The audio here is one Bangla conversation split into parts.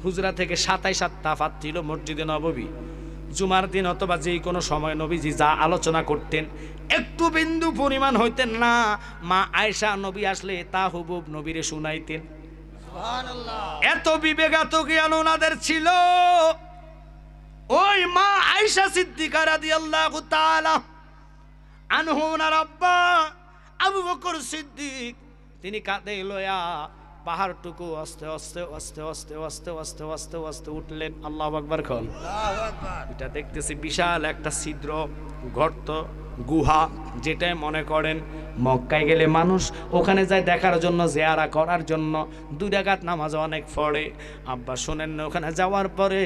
হুজরা থেকে 27 তাফাত ছিল মসজিদে নববী। জুমার দিন অথবা যে কোনো সময় নবীজি যা আলোচনা করতেন একটু বিন্দু পরিমাণ হইতেন না মা আয়েশা নবী আসলে তা হুবুব নবীরে শুনাইতেন। এত বিবেকাত জ্ঞান ওনাদের ছিল। ওই মা আয়েশা সিদ্দিকা রাদিয়াল্লাহু তাআলা আনহু ওনার আব্বা আবু বকর সিদ্দিক তিনি কাঁধে লয়া পাহাড়টুকু আস্তে আস্তে আস্তে আস্তে আস্তে আস্তে আস্তে আস্তে উঠলেন। আল্লাহু আকবার খান। এটা দেখতেছি বিশাল একটা ছিদ্র, গর্ত, গুহা, যেটাই মনে করেন মক্কায় গেলে মানুষ ওখানে যায় দেখার জন্য, জিয়ারা করার জন্য। 2 রাকাত নামাজ অনেক পড়ে। আব্বা শোনেন না, ওখানে যাওয়ার পরে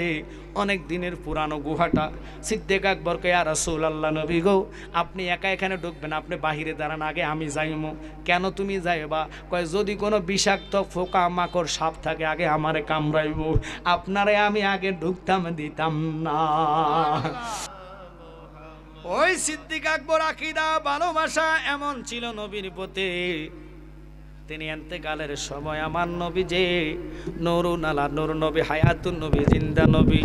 অনেক দিনের পুরানো গুহাটা। সিদ্দিক আকবরকে ইয়া রাসূলুল্লাহ, নবী গো আপনি একা এখানে ঢুকবেন, আপনি বাহিরে দাঁড়ান, আগে আমি যাইমু। কেন তুমি যাইবা? কয় যদি কোনো বিষাক্ত পোকা মাকড় সাপ থাকে আগে আমারে কামড়াইব, আপনারে আমি আগে ঢুকতাম দিতাম না। ওই সিদ্দিক আকবর আকীদা ভালোবাসা এমন ছিল নবীর প্রতি, তিনি ইন্তেকালের সময় আমার নবী যে নূরুন আলা নূর নবী, হায়াতুন নবী, জিন্দা নবী,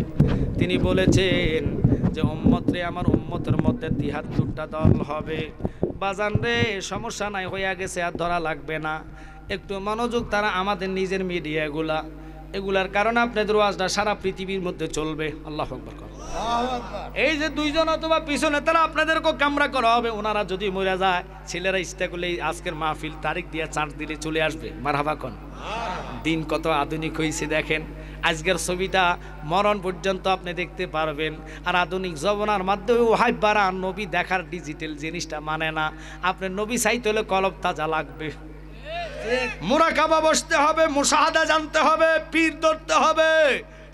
তিনি বলেছেন যে উম্মত রে, আমার উম্মতের মধ্যে 73টা দল হবে। বাজান রে সমস্যা নাই, হইয়া গেছে, আর ধরা লাগবে না। একটু মনোযোগ, তারা আমাদের নিজের মিডিয়াগুলা, এগুলার কারণে আপনাদের ওয়াজটা সারা পৃথিবীর মধ্যে চলবে। আল্লাহু আকবার। এই যে 2 জন অথবা পিছনে তারা আপনাদেরকে কামরা করা হবে, ওনারা যদি মরে যায় ছেলেরা ইচ্ছা করলে আজকের মাহফিল তারিখ দিয়ে চাঁদ দিলে চলে আসবে। মারহাবা কোন দিন কত আধুনিক হয়েছে দেখেন। আজকের ছবিটা মরণ পর্যন্ত আপনি দেখতে পারবেন। আর আধুনিক জমানার মাধ্যমে ওহাইবারা নবী দেখার ডিজিটাল জিনিসটা মানে না। আপনার নবী চাইতে হলে কলব তাজা লাগবে, মুরাকাবা বসতে হবে, মুশাহাদা জানতে হবে, পীর ধরতে হবে।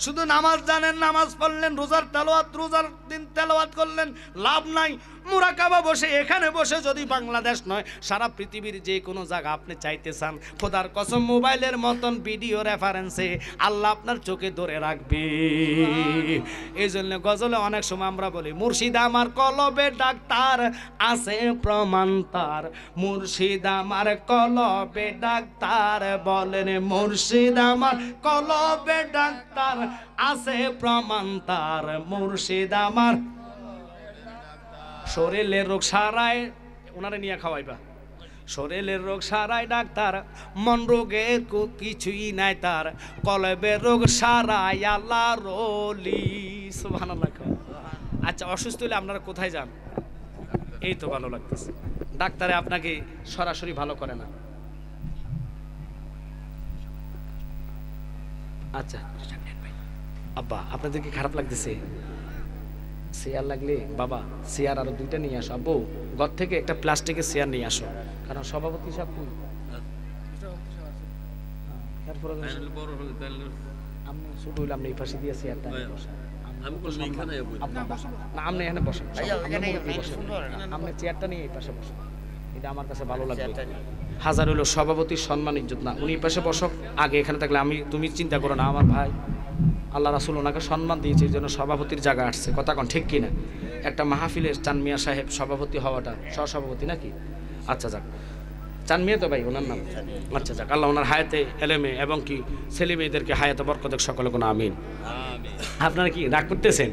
শুধু নামাজ জানেন, নামাজ পড়লেন, রোজার তেলাওয়াত, রোজার দিন তেলাওয়াত করলেন, লাভ নাই। মুরাকাবা বসে, এখানে বসে যদি বাংলাদেশ নয় সারা পৃথিবীর যে কোনো জায়গা আপনি চাইতে চান, খোদার কসম মোবাইলের মতন ভিডিও রেফারেন্সে আল্লাহ আপনার চোখে ধরে রাখবে। এই জন্য গজলে অনেক সময় আমরা বলি, মুর্শিদ আমার কলবে ডাক্তার আছে প্রমাণ তার, মুর্শিদ আমার কলবে ডাক্তার, বলেন মুর্শিদ আমার কলবে ডাক্তার আছে প্রমাণ তার, মুর্শিদ আমার শরীরের রোগ সারায়, ওনারে নিয়ে খাওয়াইবা, শরীরের রোগ সারায় ডাক্তার, মন রোগের কিছুই নাই তার, কলবের রোগ সারায় আল্লাহর ওলি। সুবহানাল্লাহ। আচ্ছা, অসুস্থ হলে আপনারা কোথায় যান? এই তো ভালো লাগতেছে, ডাক্তারে আপনাকে সরাসরি ভালো করে না। আচ্ছা আব্বা, আপনাদের কি খারাপ লাগতেছে? চেয়ার লাগলে বাবা চেয়ার আরো 2টা নিয়ে আসো। আব্বু ঘর থেকে একটা প্লাস্টিকের চেয়ার নিয়ে আসো, কারণ সভাপতি সাহেব কই? আপনি শুধু আপনি এই পাশে দিয়ে চেয়ারটা আপনি এখানে বসেন, আপনি চেয়ারটা নিয়ে এই পাশে বসেন, এটা আমার কাছে ভালো লাগবে। হাজার হইলো সভাপতির সম্মান ইজ্জত না, উনি এই পাশে বসক আগে, এখানে থাকলে আমি, তুমি চিন্তা করো না, আমার ভাই আল্লাহ রাসূল ওনাকে সম্মান দিয়েছে, এই জন্য সভাপতির জায়গা আসছে। কথা কোন ঠিক কিনা? একটা মাহফিলের চান মিয়া সাহেব সভাপতি হওয়াটা, সহসভাপতি নাকি? আচ্ছা যাক, চান মিয়া তো ভাই ওনার নাম। আচ্ছা যাক, আল্লাহ ওনার হায়াতে এলেমে এবং কি ছেলে মেয়েদেরকে হায়াতে বরকত দেখ, সকলে কোনো আমিন। আপনারা কি রাগ করতেছেন?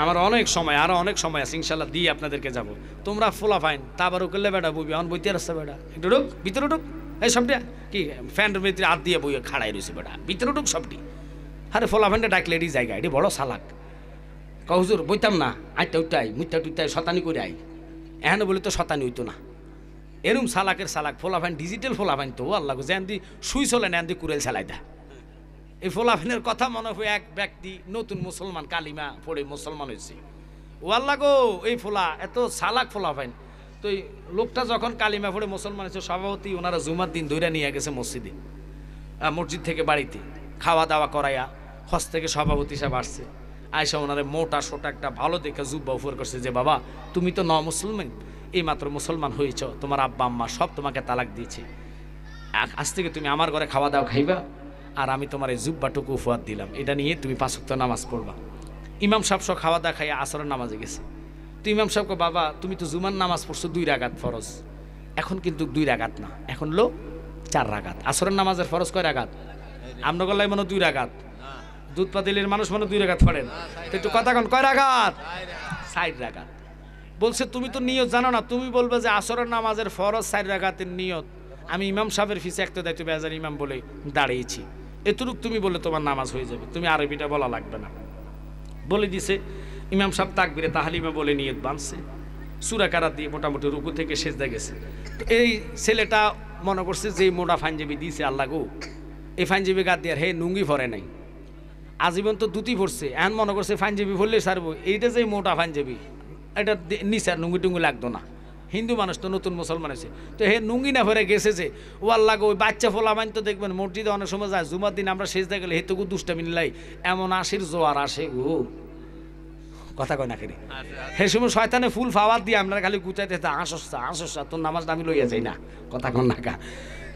আমার অনেক সময়, আরো অনেক সময় আছে, ইনশাল্লাহ দিয়ে আপনাদেরকে যাব। তোমরা ফুলা ফাইন তাবারও করলে বেটা বইবি, আমার বইতে আসছে বেটা, একটু ঢুক ভিতরে ঢুক, এই সবটা কি ফ্যানের ভিতরে হাত দিয়ে বইয়ে খাড়াই রয়েছে বেটা, ভিতরে ঢুক সবটি। আরে ফোলা ফ্যানটা ডাকলে এটি জায়গা, এটি বড় সালাক। হুজুর বইতাম না, আইটা উঠটাই মুইটা টুইটাই শতানি করে আই, এখানে বলে তো শতানি হইতো না। এরম সালাকের সালাক ফোলা ফ্যান, ডিজিটাল ফোলা ফ্যান তো আল্লাহ যেন দি সুই চলে নেন দি কুরেল চালাই দা। এই ফোলা ফ্যানের কথা মনে হয় এক ব্যক্তি নতুন মুসলমান কালিমা পড়ে মুসলমান হয়েছে। ও আল্লাহ গো, এই ফোলা এত সালাক ফোলা ফ্যান। তো এই লোকটা যখন কালিমা পড়ে মুসলমান হয়েছে, সভাপতি ওনারা জুমার দিন ধরে নিয়ে গেছে মসজিদে, মসজিদ থেকে বাড়িতে খাওয়া দাওয়া করাইয়া হজ থেকে সভাপতি সাহেব আসছে, আয়সা ওনারে মোটা সোটা একটা ভালো দেখে জুব্বা উপর করছে যে বাবা তুমি তো মুসলমান, এই মাত্র মুসলমান হয়েছ, তোমার আব্বা আম্মা সব তোমাকে তালাক দিয়েছে, আজ থেকে তুমি আমার ঘরে খাওয়া দাওয়া খাইবা, আর আমি তোমার এই জুব্বাটুকু উপহার দিলাম, এটা নিয়ে তুমি 5 ওয়াক্ত নামাজ পড়বা। ইমাম সাহেব সব খাওয়া দাওয়া খাইয়া আসরের নামাজে গেছে। তো ইমাম সাহেবকে বাবা তুমি তো জুমার নামাজ পড়ছো 2 রাকাত ফরজ, এখন কিন্তু 2 রাকাত না, এখন লো 4 রাকাত। আসরের নামাজের ফরজ কয় রাকাত? আমরা গলায় মনে 2 রাকাত, দুধ পাতিলের মানুষ মানে 2 রাকাত পড়েন, তো একটু কথা কন, কয় রাকাত? 4 রাকাত। বলছে তুমি তো নিয়ত জানো না, তুমি বলবে যে আসরের নামাজের ফরজ 4 রাকাতের নিয়ত, আমি ইমাম সাহেবের ফিসে একটা দায়িত্ব বেজার ইমাম বলে দাঁড়িয়েছি, এতটুক তুমি বললে তোমার নামাজ হয়ে যাবে, তুমি আরবিটা বলা লাগবে না। বলে দিছে। ইমাম সাহেব তাকবীরে তাহলিমা বলে নিয়ত বাঁধছে, সূরা কারাত দিয়ে মোটামুটি রুকু থেকে সেজদা গেছে। এই ছেলেটা মনে করছে যে মোটা পাঞ্জাবি দিয়েছে আল্লাহ গো, এই পাঞ্জাবি গাদ দিয়ে হে নুঙ্গি ভরে নাই, আজীবন তো দুটি পড়ছে, এখন মনে করছে পাঞ্জাবি ভরলে সারবো, এইটা যে মোটা পাঞ্জাবি এটা নিচে আর নুঙ্গি টুঙ্গি লাগতো না, হিন্দু মানুষ তো নতুন মুসলমান আছে, তো হে নুঙ্গি না ভরে গেছে যে ও আল্লাহ গো। ওই বাচ্চা ফোলা মাইন তো দেখবেন মসজিদে অনেক সময় যায়, জুমার দিন আমরা সেজদা গেলে হেতুকু দুষ্টা মিললাই এমন আশির জোয়ার আসে গো, কথা কয় না কেন? সেই সময় শয়তানে ফুল ফাওয়ার দিয়ে আমরা খালি গুচাইতে আসসা তোর নামাজটা আমি লইয়া যাই না, কথা কন না কা।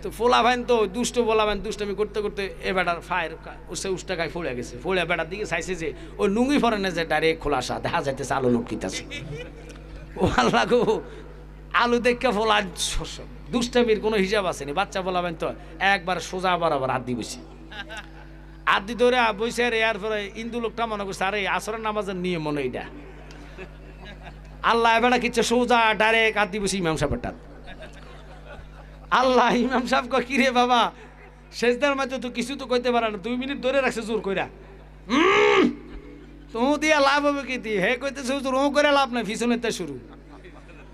তো ফোলা ভাইন তো দুষ্ট বলা ভাইন দুষ্টামি করতে করতে এ বেটার ফায়ার সে উষ্টা গায়ে ফোড়ে গেছে, ফোড়ে বেটার দিকে চাইছে যে ওই নুঙ্গি ফরেনে যে ডাইরেক্ট খোলাসা দেখা যাইতেছে আলু লটকিতেছে, ও আল্লাহ গো আলু দেখে ফোলা দুষ্টামির কোনো হিসাব আসেনি। বাচ্চা বলা ভাইন তো একবার সোজা বরাবর হাত দিয়ে বসে আদি ধরে বসে আর এর পরে ইন্দু লোকটা মনে করছে আরে আসরের নামাজের নিয়ম মনে এইটা, আল্লাহ এবার কিচ্ছে সোজা ডাইরেক্ট আদি বসে ইমাম সাহেবটা। আল্লাহ ইমাম সাহেব কয় কি রে বাবা, সেজদার মাঝে তো কিছু তো কইতে পারে না, 2 মিনিট ধরে রাখছে জোর কইরা, তুমি দিয়া লাভ হবে কি দিয়ে হে কইতেছে হুজুর ও করে লাভ নাই, পিছনেতে শুরু।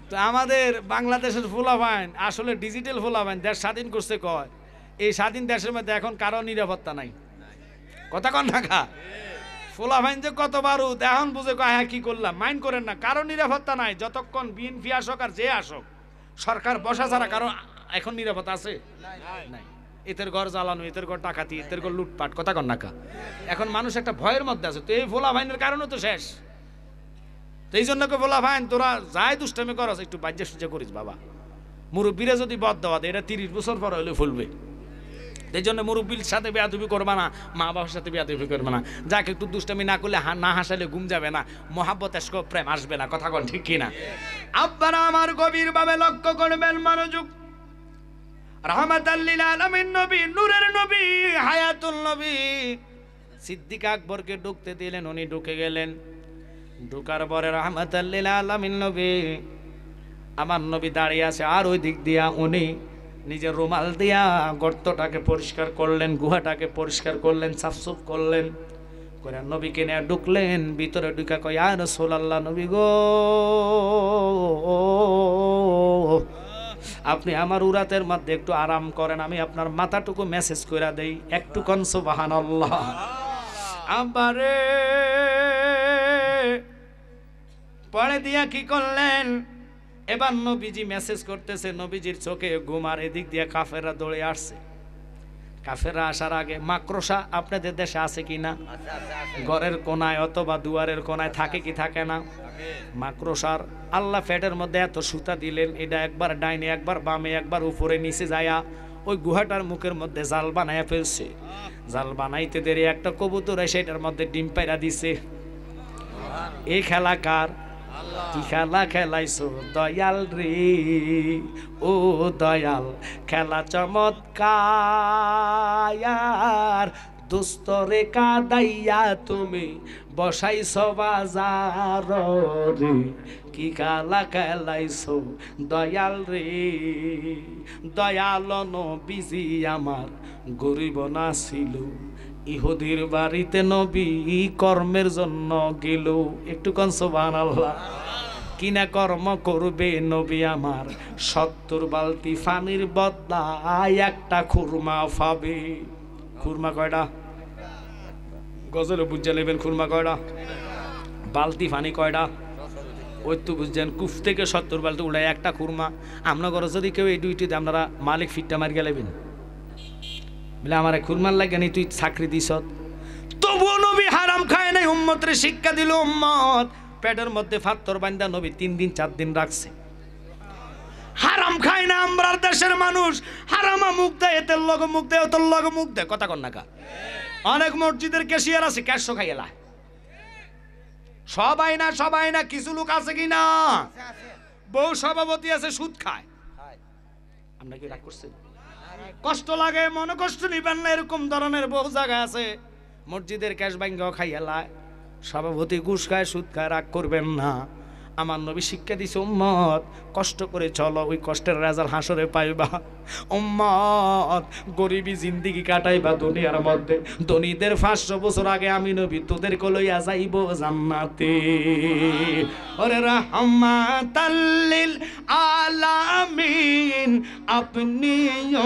তো আমাদের বাংলাদেশের ফুলাভাইন আসলে ডিজিটাল ফুলাভাইন, দেশ স্বাধীন করছে কয়, এই স্বাধীন দেশের মধ্যে এখন কারো নিরাপত্তা নাই, কথা কন ঢাকা। ফুলাভাইন যে কত বারুদ এখন বুঝে কয় হ্যাঁ কি করলাম, মাইন্ড করেন না, কারো নিরাপত্তা নাই, যতক্ষণ বিএনপি আসক আর যে আসক সরকার বসা ছাড়া কারো এখন নিরাপত্তা আছে নাই। এদের ঘর জ্বালানো, এদের ঘর ডাকাতি, এদের ঘর লুটপাট, কথা কন নাকা। এখন মানুষ একটা ভয়ের মধ্যে আছে, তো এই ফুলাভাইনের কারণে তো শেষ। তো এই জন্য ফুলাভাইন তোরা যাই দুষ্টামি করস একটু বাজ্যে সুজা করিস বাবা, মুরব্বীরা যদি বদ দেওয়া দেয় এটা 30 বছর পর হলে ফুলবে। এই জন্য মুরব্বীর সাথে বেয়াদবি করবা না, মা বাবার সাথে বেয়াদবি করবে না, যাকে একটু দুষ্টামি না করলে না হাসালে ঘুম যাবে না, মহাব্বত এসক প্রেম আসবে না, কথা কন ঠিক কিনা? আব্বারা আমার গভীরভাবে লক্ষ্য করবেন, মনোযোগ। রাহমাতাল লিল আলামিন নবী, নূরের নবী, হায়াতুল নবী সিদ্দিক আকবরকে ঢুকতে দিলেন, উনি ঢুকে গেলেন। ঢুকার পরে রাহমাতাল লিল আলামিন নবী, আমার নবী দাঁড়িয়ে আছে, আর ওই দিক দিয়া উনি নিজের রুমাল দিয়া গর্তটাকে পরিষ্কার করলেন, গুহাটাকে পরিষ্কার করলেন, সাফসুফ করলেন করে নবীকে নিয়ে ঢুকলেন। ভিতরে ঢুকা কয় ইয়া রাসূলুল্লাহ, নবী গো আপনি আমার উরাতের মধ্যে একটু আরাম করেন, আমি আপনার মাথাটুকু মেসেজ করে দেই, একটু কোন সুবহানাল্লাহ। আবারে পরে দিয়া কি করলেন, এবার নবীজি মেসেজ করতেছে, নবীজির চোখে ঘুমার, এদিক দিয়ে কাফেররা দৌড়ে আসছে। কাফেররা আসার আগে মাকড়সা আপনাদের দেশে আছে কি না? ঘরের কোনায় অথবা দুয়ারের কোনায় থাকে কি থাকে না? মাকড়সার আল্লাহ পেটের মধ্যে এত সুতা দিলেন, এটা একবার ডাইনে একবার বামে একবার উপরে নিচে যায়া ওই গুহাটার মুখের মধ্যে জাল বানায় ফেলছে। জাল বানাইতে দেরি একটা কবুতর এসে এটার মধ্যে ডিম পাইরা দিছে। এই খেলা কার? কি খেলা খেলাইছো দয়াল রে, ও দয়াল খেলা চমৎকার, দুস্তরে কাদাইয়া তুমি বসাইছো বাজার রে, কি খেলা খেলাইছো দয়াল রে। দয়াল নবীজি আমার গরিব না ছিল, ইহুদির বাড়িতে নবী কর্মের জন্য গেল, একটু কোন সুবহানাল্লাহ। কিনা কর্ম করবে নবী আমার, 70 বালতি পানির বদলায় একটা খুরমা পাবে। খুরমা কয়টা? গজলে বুঝে নেবেন খুরমা কয়টা, বালতি পানি কয়টা, ওই তো বুঝছেন কুফ থেকে 70 বালতি উড়ায় একটা খুরমা। আপনার ঘরে যদি কেউ এই দুইটিতে আপনারা মালিক ফিটটা মারি গেলেবেন বলে আমার খুরমার লাগে নি তুই চাকরি দিস, তবুও নবী হারাম খায় নাই, উম্মতরে শিক্ষা দিল। উম্মত পেটের মধ্যে ফাত্তর বান্দা নবী 3 দিন 4 দিন রাখছে, হারাম খায় না। আমরা দেশের মানুষ হারামা মুখ দেয়, এতের লগ মুখ দেয়, ওতর লগ মুখ দেয়, কথা কন না কা। অনেক মসজিদের ক্যাশিয়ার আছে ক্যাশ খাইলা, সবাই না সবাই না, কিছু লোক আছে কি না, বউ সভাপতি আছে সুদ খায়। আমরা কি রাগ করছি? কষ্ট লাগে, মনে কষ্ট নিবেন না, এরকম ধরনের বহু জায়গা আছে মসজিদের ক্যাশ ব্যাংকেও খাইয়ালায়, সভাপতি ঘুষ খায়, সুদ খায়, রাগ করবেন না। আমার নবী শিক্ষা দিছে, উম্মত কষ্ট করে চলো, ওই কষ্টের রেজাল্ট হাসরে পাইবা। উম্মত গরিবী জিন্দেগি কাটাইবা দুনিয়ার মধ্যে, ধনীদের 500 বছর আগে আমি নবী তোদের লইয়া যাইব জান্নাতে। ওরে রাহমাতাল লিল আলামিন আপনি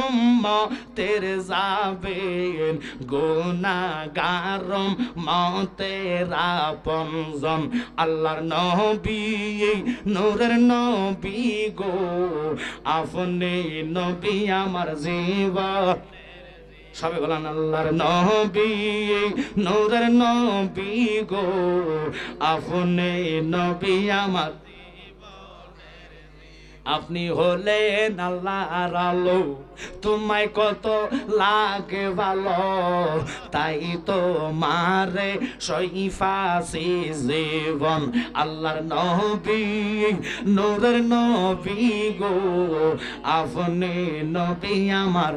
উম্মতের যাবেন, গুনাহগার উম্মতের আপনজন। আল্লাহর নবী নূরের নবী গো, আপনি নবী আমার জীবন। সবাই বলেন আল্লাহর নবী নূরের নবী গো, আপনি নবী আমার। আপনি হলেন আল্লাহর আলো, তোমায় কত লাগে ভালো, তাই তো মারে সইফাসি জীবন। আল্লাহর নবী নূরের নবী গো, আপনি নবী আমার।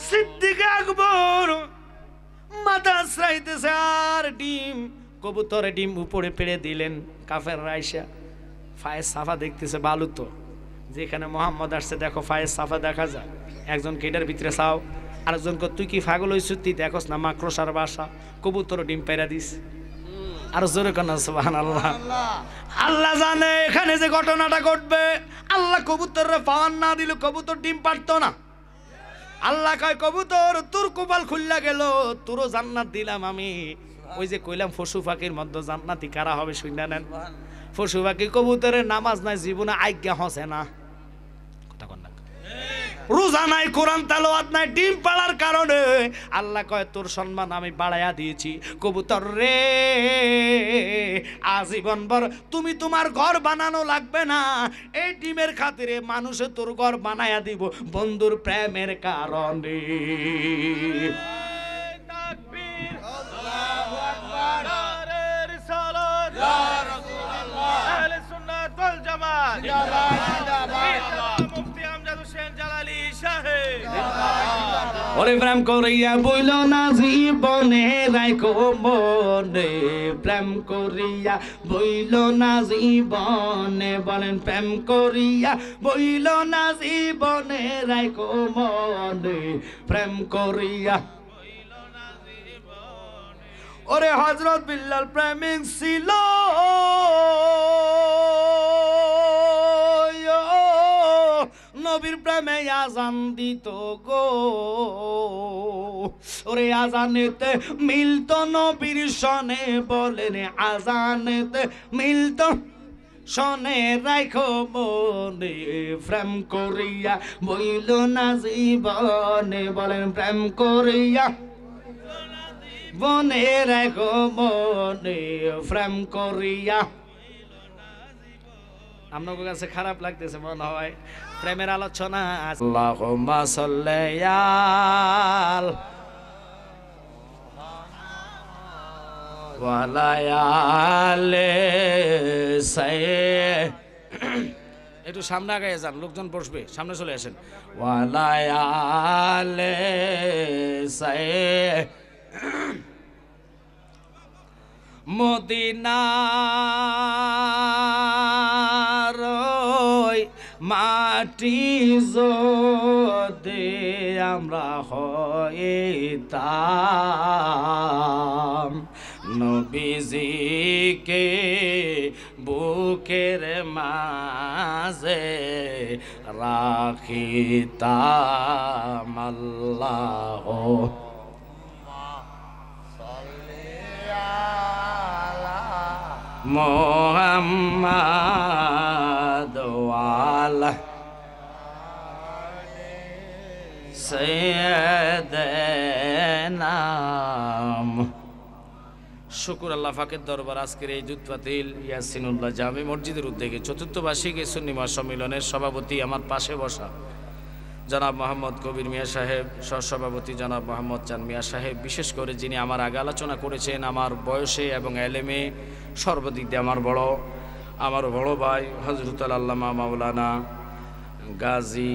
সিদ্দিক আকবর মাথা আশ্রাইতেছে আর ডিম, কবুতরে ডিম উপরে পেড়ে দিলেন। কাফের রাইসা ফায়েজ সাফা দেখতেছে, বালু তো যেখানে মোহাম্মদ আসছে দেখো ফায়েজ সাফা দেখা যায়। একজন কেটার ভিতরে চাও, আরেকজনকে তুই কি পাগল হইছ, তুই দেখোস না মাকড়সার বাসা, কবুতর ডিম পেরা দিস। আর জোরে কান্না সুবহানাল্লাহ। আল্লাহ জানে এখানে যে ঘটনাটা ঘটবে, আল্লাহ কবুতররে পাওয়ার না দিল কবুতর ডিম পারতো না। আল্লাহ কয় কবুতর তোর কপাল খুললা গেল, তোরও জান্নাত দিলাম আমি। ওই যে কইলাম পশু পাখির মধ্যে জান্নাতি কারা হবে শুনে নেন। পশু পাখি কবুতরের নামাজ নাই, জীবনে আজ্ঞা হসে না, রোজা নাই, কোরআন তেলাওয়াত নাই, ডিম পাড়ার কারণে আল্লাহ কয় তোর সম্মান আমি বাড়াইয়া দিয়েছি। কবুতর রে আজীবন ভর তুমি তোমার ঘর বানানো লাগবে না, এই ডিমের খাতিরে মানুষে তোর ঘর বানাইয়া দিব বন্ধুর প্রেমের কারণে। ওরে প্রেম করিয়া বইল না জীবনে রাইখো মনে, প্রেম করিয়া বইল না জীবনে, বলেন প্রেম করিয়া বইল না জীবনে রাইখো মনে, প্রেম করিয়া। ওরে হযরত বিল্লাল প্রেমিক ছিল, নবীর প্রেমে আজান দিত গো। ওরে আজানেতে মিলত নবীর সনে, বলেন আজানেতে মিলত সনে রাইখো মনে, প্রেম করিয়া বইল না জীবনে, বলেন প্রেম করিয়া বনে রাইখো মনে, প্রেম করিয়া। আপনার কাছে খারাপ লাগতেছে মনে হয় প্রেমের আলোচনা। আল্লাহুম্মা সাল্লি আলা আলি সাইয়্যিদ। একটু সামনে আগে যান, লোকজন বসবে, সামনে চলে আসেন। ওয়ালা আলি সাইয়্যিদ মদিনার মাটি যদি আমরা হইতাম, নবীজিকে বুকের মাঝে রাখিতাম। আল্লাহ মুহাম্মাদ ওয়ালা সাইয়্যিদিনা। শুকুর আল্লাহ পাকের দরবার, আজকের এই দুধপাতিল ইয়াসিনুল্লাহ জামে মসজিদের উদ্যোগে চতুর্থ বার্ষিক সুন্নি মহাসম্মেলনের সভাপতি আমার পাশে বসা জনাব মোহাম্মদ কবির মিয়া সাহেব, সহসভাপতি জনাব মোহাম্মদ চান মিয়া সাহেব, বিশেষ করে যিনি আমার আগে আলোচনা করেছেন, আমার বয়সে এবং এলেমে সর্বদিক দিয়ে আমার বড় ভাই হযরতুল আল্লামা মাওলানা গাজী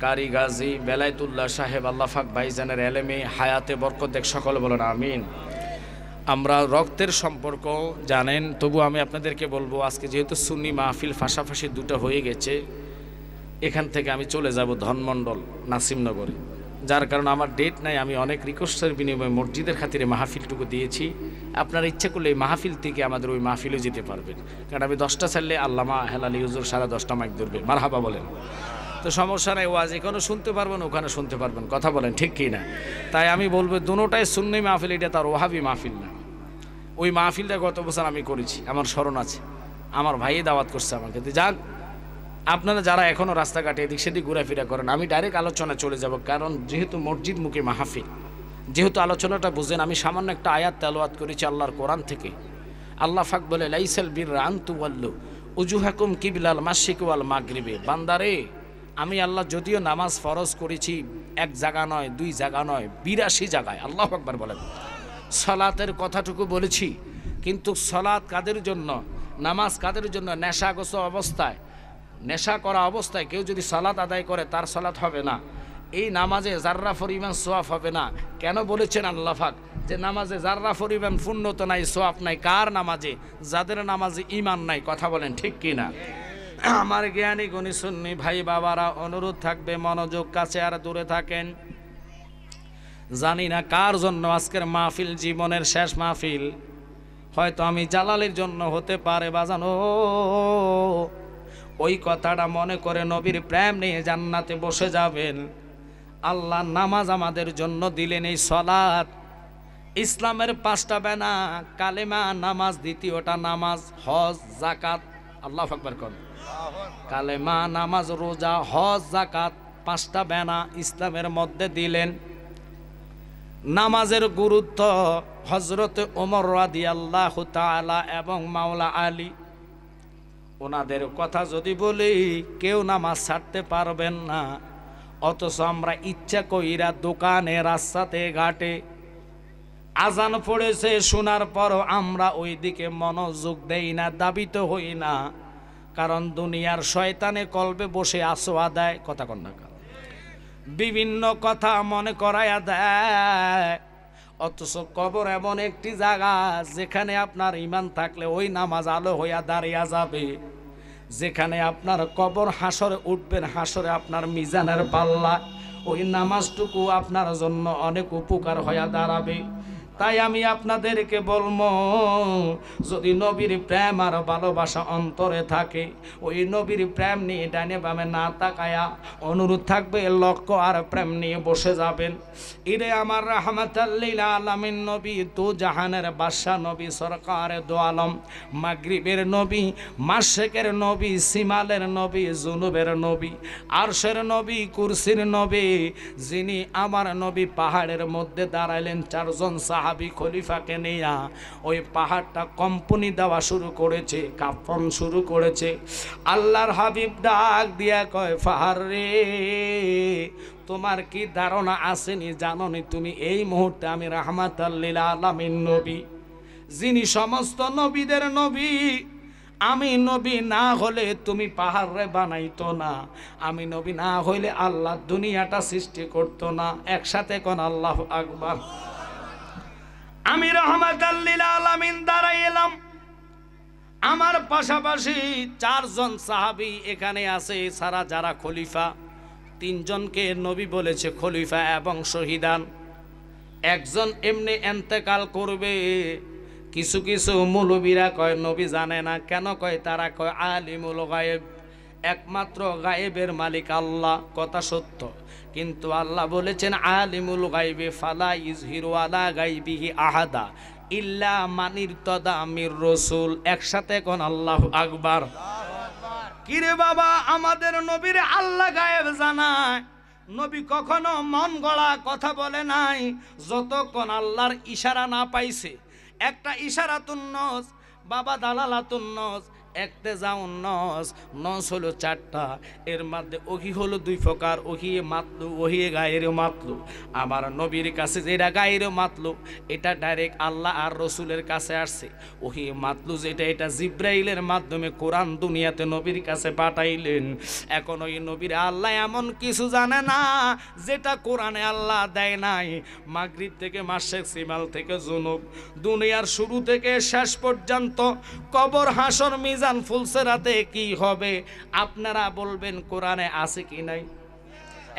কারি গাজী বেলায়েতুল্লাহ সাহেব, আল্লাহ পাক ভাইজানের এলেমে হায়াতে বরকত দেখ, সকলে বলেন আমিন। আমরা রক্তের সম্পর্ক জানেন, তবু আমি আপনাদেরকে বলবো, আজকে যেহেতু সুন্নি মাহফিল ফাঁসাফাঁসি দুটো হয়ে গেছে, এখান থেকে আমি চলে যাব ধনমণ্ডল নাসিমনগরে, যার কারণে আমার ডেট নাই। আমি অনেক রিকোয়েস্টের বিনিময়ে মসজিদের খাতিরে মাহফিলটুকু দিয়েছি। আপনারা ইচ্ছে করলে এই মাহফিল থেকে আমাদের ওই মাহফিলে যেতে পারবেন, কারণ আমি 10টা ছাড়লে আল্লামা হেলালি হুজুর 10:30 মাইক ধরবে, মারহাবা বলেন। তো সমস্যা নাই, ওয়াজ এখানে শুনতে পারবেন, ওখানে শুনতে পারবেন, কথা বলেন ঠিক কি না? তাই আমি বলবো দুটোটাই সুন্নি মাহফিল, এটা তার ওয়াহাবি মাহফিল না। ওই মাহফিলটা গত বছর আমি করেছি, আমার স্মরণ আছে, আমার ভাই দাওয়াত করছে আমাকে। যাক, আপনারা যারা এখনও রাস্তাঘাটে এদিক সেদিক ঘোরাফেরা করেন, আমি ডাইরেক্ট আলোচনা চলে যাব, কারণ যেহেতু মসজিদ মুখে মাহফিল, যেহেতু আলোচনাটা বুঝেন, আমি সামান্য একটা আয়াত তেলাওয়াত করেছি আল্লাহর কোরআন থেকে। আল্লাহ পাক বলে, লাইসাল বিররা আন তুওয়াল্লু উজুহাকুম কিবলাল মাশরিকি ওয়াল মাগরিবি। বান্দারে, আমি আল্লাহ যদিও নামাজ ফরজ করেছি 1 জায়গা নয়, 2 জায়গা নয়, 82 জায়গায়, আল্লাহু আকবার বলেন। সালাতের কথাটুকু বলেছি, কিন্তু সালাত কাদের জন্য, নামাজ কাদের জন্য? নেশাগ্রস্ত অবস্থায়, নেশা করা অবস্থায় কেউ যদি সালাত আদায় করে, তার সালাত হবে না। এই নামাজে জাররা পরিমাণ সোয়াব হবে না। কেন বলেছেন আল্লাহ পাক যে নামাজে জাররা পরিমাণ পুণ্যতা নাই, সোয়াব নাই? কার নামাজে? যাদের নামাজে ঈমান নাই, কথা বলেন ঠিক কি না? আমার জ্ঞানী গুণী সুন্নি ভাই বাবারা, অনুরোধ থাকবে মনোযোগ কাছে আর দূরে থাকেন। জানি না কার জন্য আজকের মাহফিল জীবনের শেষ মাহফিল, হয়তো আমি জালালের জন্য হতে পারে বাজানো। ওই কথাটা মনে করে নবীর প্রেম নিয়ে জান্নাতে বসে যাবেন। আল্লাহ নামাজ আমাদের জন্য দিলেন, এই সালাত ইসলামের 5টা বেনা, কালেমা, নামাজ দ্বিতীয়টা, নামাজ, হজ, যাকাত। আল্লাহু আকবার কোন? কালেমা, নামাজ, রোজা, হজ, যাকাত, 5টা বেনা ইসলামের মধ্যে দিলেন। নামাজের গুরুত্ব হযরত ওমর রাদিয়াল্লাহু তাআলা এবং মাওলা আলী, ওনাদের কথা যদি বলি, কেউ নামাজ ছাড়তে পারবেন না। অথচ আমরা ইচ্ছা কইরা দোকানে, রাস্তাতে, ঘাটে আজান পড়েছে শোনার পরও আমরা ওই দিকে মনোযোগ দেই না, দাবিত হই না, কারণ দুনিয়ার শয়তানে কলবে বসে আসোয়া দেয়, কথা কন না, বিভিন্ন কথা মনে করাইয়া দেয়। অথচ কবর এমন একটি জায়গা যেখানে আপনার ঈমান থাকলে ওই নামাজ আলো হইয়া দাঁড়িয়ে যাবে। যেখানে আপনার কবর হাসরে উঠবেন, হাসরে আপনার মিজানের পাল্লা, ওই নামাজটুকু আপনার জন্য অনেক উপকার হইয়া দাঁড়াবে। তাই আমি আপনাদেরকে বলবো, যদি নবীর প্রেম আর ভালোবাসা অন্তরে থাকে, ওই নবীর প্রেম নিয়ে ডানে বামে না তাকায়া অনুরোধ থাকবে, লক্ষ্য আর প্রেম নিয়ে বসে যাবেন। ইরে আমার রাহমাতাল লিল আলামিন নবী, তু জাহানের বাদশা নবী, সরকারে দো আলম, মাগরিবের নবী, মাশরিকের নবী, সিমালের নবী, জুনুবের নবী, আরশের নবী, কুরসির নবী, যিনি আমার নবী পাহাড়ের মধ্যে দাঁড়াইলেন 4 জন সাহাবী খলিফাকে নিয়া, ওই পাহাড়টা কম্পনি দেওয়া শুরু করেছে, কাঁপন শুরু করেছে। আল্লাহর হাবিব ডাক দিয়া কয়, পাহাড় রে, তোমার কি ধারণা আসেনি, জানোনি তুমি এই মুহূর্তে আমি রাহমাতাল লিল আলামিন নবী, যিনি সমস্ত নবীদের নবী। আমি নবী না হলে তুমি পাহাড় রে বানাইতো না, আমি নবী না হইলে আল্লাহ দুনিয়াটা সৃষ্টি করতো না। একসাথে কোন আল্লাহু আকবার। আমি রাহমাতাল লিল আলামিন দাঁড়াই এলাম, আমার পাশাপাশি 4 জন সাহাবী এখানে আছে, সারা যারা খলিফা, 3 জনকে নবী বলেছে খলিফা এবং শহীদান। একজন এমনি ইন্তেকাল করবে। কিছু কিছু মৌলবীরা কয় নবী জানে না। কেন কয়? তারা কয় আলিমুল গায়েব, একমাত্র গায়েবের মালিক আল্লাহ। কথা সত্য, কিন্তু আল্লাহ বলেছেন আলিমুল গায়বি ফালা ইজহিরু আলা গায়বিহি আহাদা ইল্লা মানির তদা আমির রসুল। একসাথে কোন আল্লাহু আকবার। কিরে বাবা, আমাদের নবীর আল্লাহ গায়েব জানায়। নবী কখনো মন গড়া কথা বলে নাই, যতক্ষণ আল্লাহর ইশারা না পাইছে। একটা ইশারাতুন নস, বাবা দালালাতুন নস, একতেজাউন নস, নস হলো 4টা, এর মধ্যে ওহি হলো 2 প্রকার, ওহি মাতলু, ওহি গায়ের মাতলু। আমার নবীর কাছে যেটা গায়ের মাতলু, এটা ডাইরেক্ট আল্লাহ আর রসুলের কাছে আসছে। ওহি মাতলু যেটা, এটা জিব্রাইলের মাধ্যমে কোরআন দুনিয়াতে নবীর কাছে পাঠাইলেন। এখন ওই নবীর আল্লাহ এমন কিছু জানে না যেটা কোরআনে আল্লাহ দেয় নাই। মাগরিব থেকে মাশরিক, শিমাল থেকে জুনুব, দুনিয়ার শুরু থেকে শেষ পর্যন্ত, কবর, হাসর, মিজান, ফুলসেরাতে কি হবে আপনারা বলবেন কোরআনে আছে কি নাই?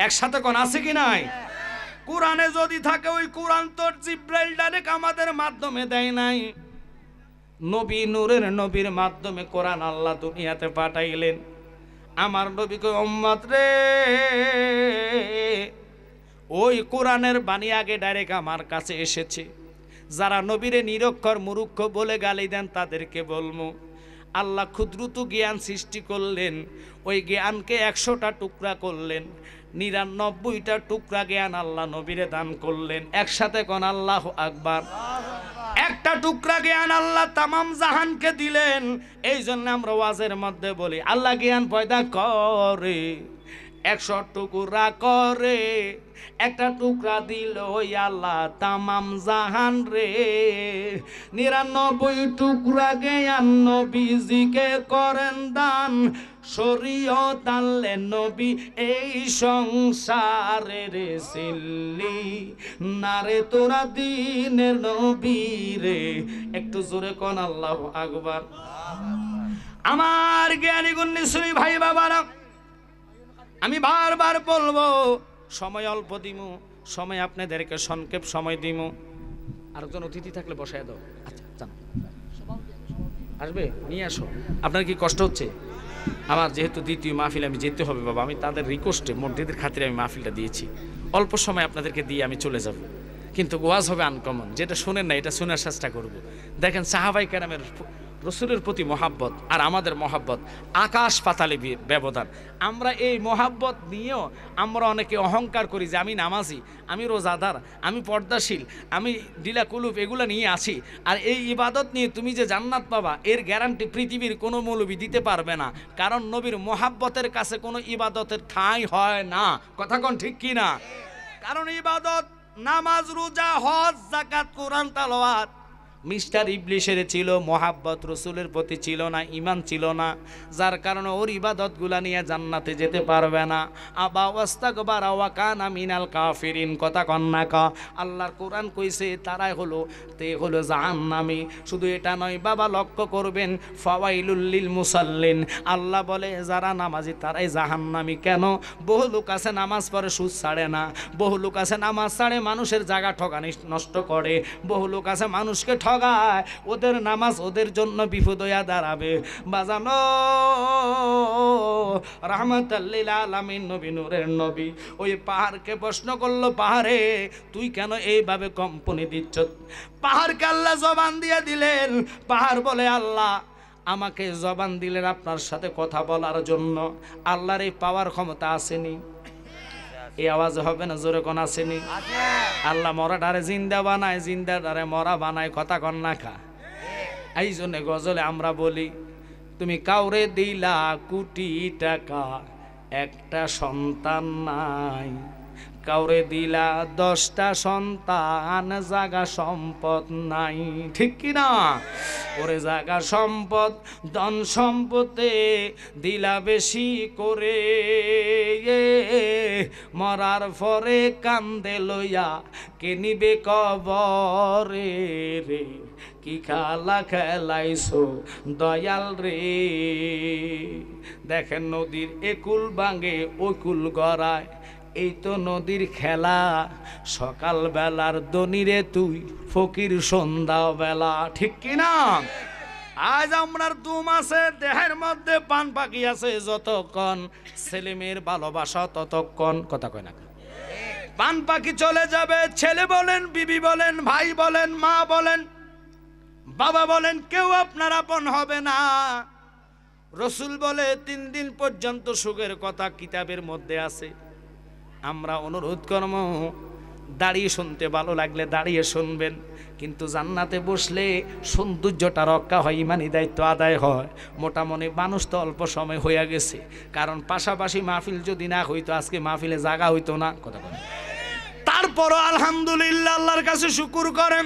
একসাথে কোন আছে কি নাই? কোরআনে যদি থাকে, ওই কোরআন তো জিব্রাইল ডাইরেক্ট আমাদের মাধ্যমে দেয় নাই। নবী নূরের নবীর মাধ্যমে কোরআন আল্লাহ দুনিয়াতে পাঠাইলেন। আমার নবীকে উম্মত রে, ওই কোরআনের বাণী আগে ডাইরেক্ট আমার কাছে এসেছে। যারা নবীরে নিরক্ষর মূর্খ বলে গালি দেন তাদেরকে বলবো, আল্লাহ ক্ষুদ্রত জ্ঞান সৃষ্টি করলেন, ওই জ্ঞানকে 100টা টুকরা করলেন, 99টা টুকরা জ্ঞান আল্লাহ নবীরে দান করলেন। একসাথে কোন আল্লাহু আকবার। একটা টুকরা জ্ঞান আল্লাহ তামাম জাহানকে দিলেন। এই জন্য আমরা ওয়াজের মধ্যে বলি, আল্লাহ জ্ঞান পয়দা করে, 100 টুকরা করে, একটা টুকরা দিল ওই আল্লাহ তামাম জাহান রে। 99 টুকরা জ্ঞান নবীজিকে করেন দান, শরীয়ত আনলেন নবী এই সংসারে রে। সিল্লি নারে তোরা দিনের নবী রে। একটু জোরে কোন আল্লাহু আকবার। আমার জ্ঞানী গুণী শ্রী ভাই বাবারা, আমি বারবার বলবো, সময় অল্প দিমু, সময় আপনাদেরকে সংক্ষেপ সময় দিমু। আরেকজন অতিথি থাকলে বসায় দাও। আচ্ছা জান, আসবে নিয়ে আসো। আপনার কি কষ্ট হচ্ছে? আমার যেহেতু দ্বিতীয় মাহফিল, আমি যেতে হবে বাবা। আমি তাদের রিকোয়েস্টে, মসজিদের খাতিরে আমি মাহফিলটা দিয়েছি। অল্প সময় আপনাদেরকে দিয়ে আমি চলে যাব, কিন্তু ওয়াজ হবে আনকমন। যেটা শোনেন না এটা শোনার চেষ্টা করব। দেখেন সাহাবাই কেরামের রসুলের প্রতি মহাব্বত আর আমাদের মহাব্বত আকাশ পাতালে ব্যবধান। আমরা এই মহাব্বত নিয়েও আমরা অনেকে অহংকার করি যে আমি নামাজি, আমি রোজাদার, আমি পর্দাশীল, আমি ডিলা কুলুপ, এগুলো নিয়ে আছি। আর এই ইবাদত নিয়ে তুমি যে জান্নাত পাবা, এর গ্যারান্টি পৃথিবীর কোনো মৌলবী দিতে পারবে না। কারণ নবীর মহাব্বতের কাছে কোনো ইবাদতের ঠাঁই হয় না। কথা কোন ঠিক কি না? কারণ ইবাদত, নামাজ, রোজা, হজ, যাকাত, কোরআন তেলাওয়াত, মিস্টার ইবলিশের ছিল, মহাব্বত রসুলের প্রতি ছিল না, ঈমান ছিল না, যার কারণে ওর ইবাদতগুলা নিয়ে জান্নাতে যেতে পারবে না। আবা ওয়াস্তাকবারা ওয়া কানা মিনাল কাফিরিন। কথা কন্যা কা আল্লাহর কোরআন কইছে তারাই হলো জাহান্নামী। শুধু এটা নয় বাবা, লক্ষ্য করবেন, ফাওয়াইলুল লিল মুসাল্লিন। আল্লাহ বলে যারা নামাজি তারাই জাহান্নামী। কেন? বহু লোক আছে নামাজ পড়ে সুদ ছাড়ে না, বহু লোক আছে নামাজ ছাড়ে মানুষের জায়গা ঠকানি নষ্ট করে, বহু লোক আছে মানুষকে ঠগায়, ওদের নামাজ ওদের জন্য বিপদ হইয়া দাঁড়াবে। বাজানো রাহমাতাল লিল আলামিন নবী, নূরের নবী, ওই পাহাড়কে প্রশ্ন করলো, পাহাড়ে তুই কেন এইভাবে কম্পনি দিচ্ছ? পাহাড়কে আল্লাহ জবান দিয়ে দিলেন। পাহাড় বলে, আল্লাহ আমাকে জবান দিলেন আপনার সাথে কথা বলার জন্য। আল্লাহর এই পাওয়ার ক্ষমতা আসেনি? এই আওয়াজ হবে না? জোরে কোন আসেনি? আল্লাহ মরাটারে জিন্দা বানায়, জিন্দাটারে মরা বানায়। কথা কন না খা। এই জন্য গজলে আমরা বলি, তুমি কাউরে দিলা কোটি টাকা, একটা সন্তান নাই। কাউরে দিলা 10টা সন্তান, জাগা সম্পদ নাই। ঠিক কিনা? ওরে জাগা সম্পদ, ধন সম্পদে দিলা বেশি করে, মরার পরে কান্দে লইয়া কে নিবে কবরে রে। কি খেলা খেলাইছো দয়াল রে। দেখেন নদীর একুল ভাঙে ওকুল গড়ায়, এই তো নদীর খেলা। সকাল বেলার দনিরে তুই ফকির সন্ধ্যা বেলা। ঠিক কিনা? আজ আমরার দুম আছে, দেহের মধ্যে পান পাখি আছে, যতক্ষণ ছেলে মেয়ের ভালোবাসা ততক্ষণ। কথা কয় না? পান পাখি চলে যাবে, ছেলে বলেন, বিবি বলেন, ভাই বলেন, মা বলেন, বাবা বলেন, কেউ আপনার আপন হবে না। রসুল বলে 3 দিন পর্যন্ত সুখের কথা কিতাবের মধ্যে আছে। আমরা অনুরোধ করব দাঁড়িয়ে শুনতে ভালো লাগলে দাঁড়িয়ে শুনবেন, কিন্তু জান্নাতে বসলে সৌন্দর্যটা রক্ষা হয়, ইমানি দায়িত্ব আদায় হয়। মোটামুটি মানুষ তো অল্প সময় হইয়া গেছে, কারণ পাশাপাশি মাহফিল যদি না হইতো আজকে মাহফিলে জায়গা হইতো না। কথা বলেন। তারপরও আলহামদুলিল্লাহ, আল্লাহর কাছে শুকুর করেন,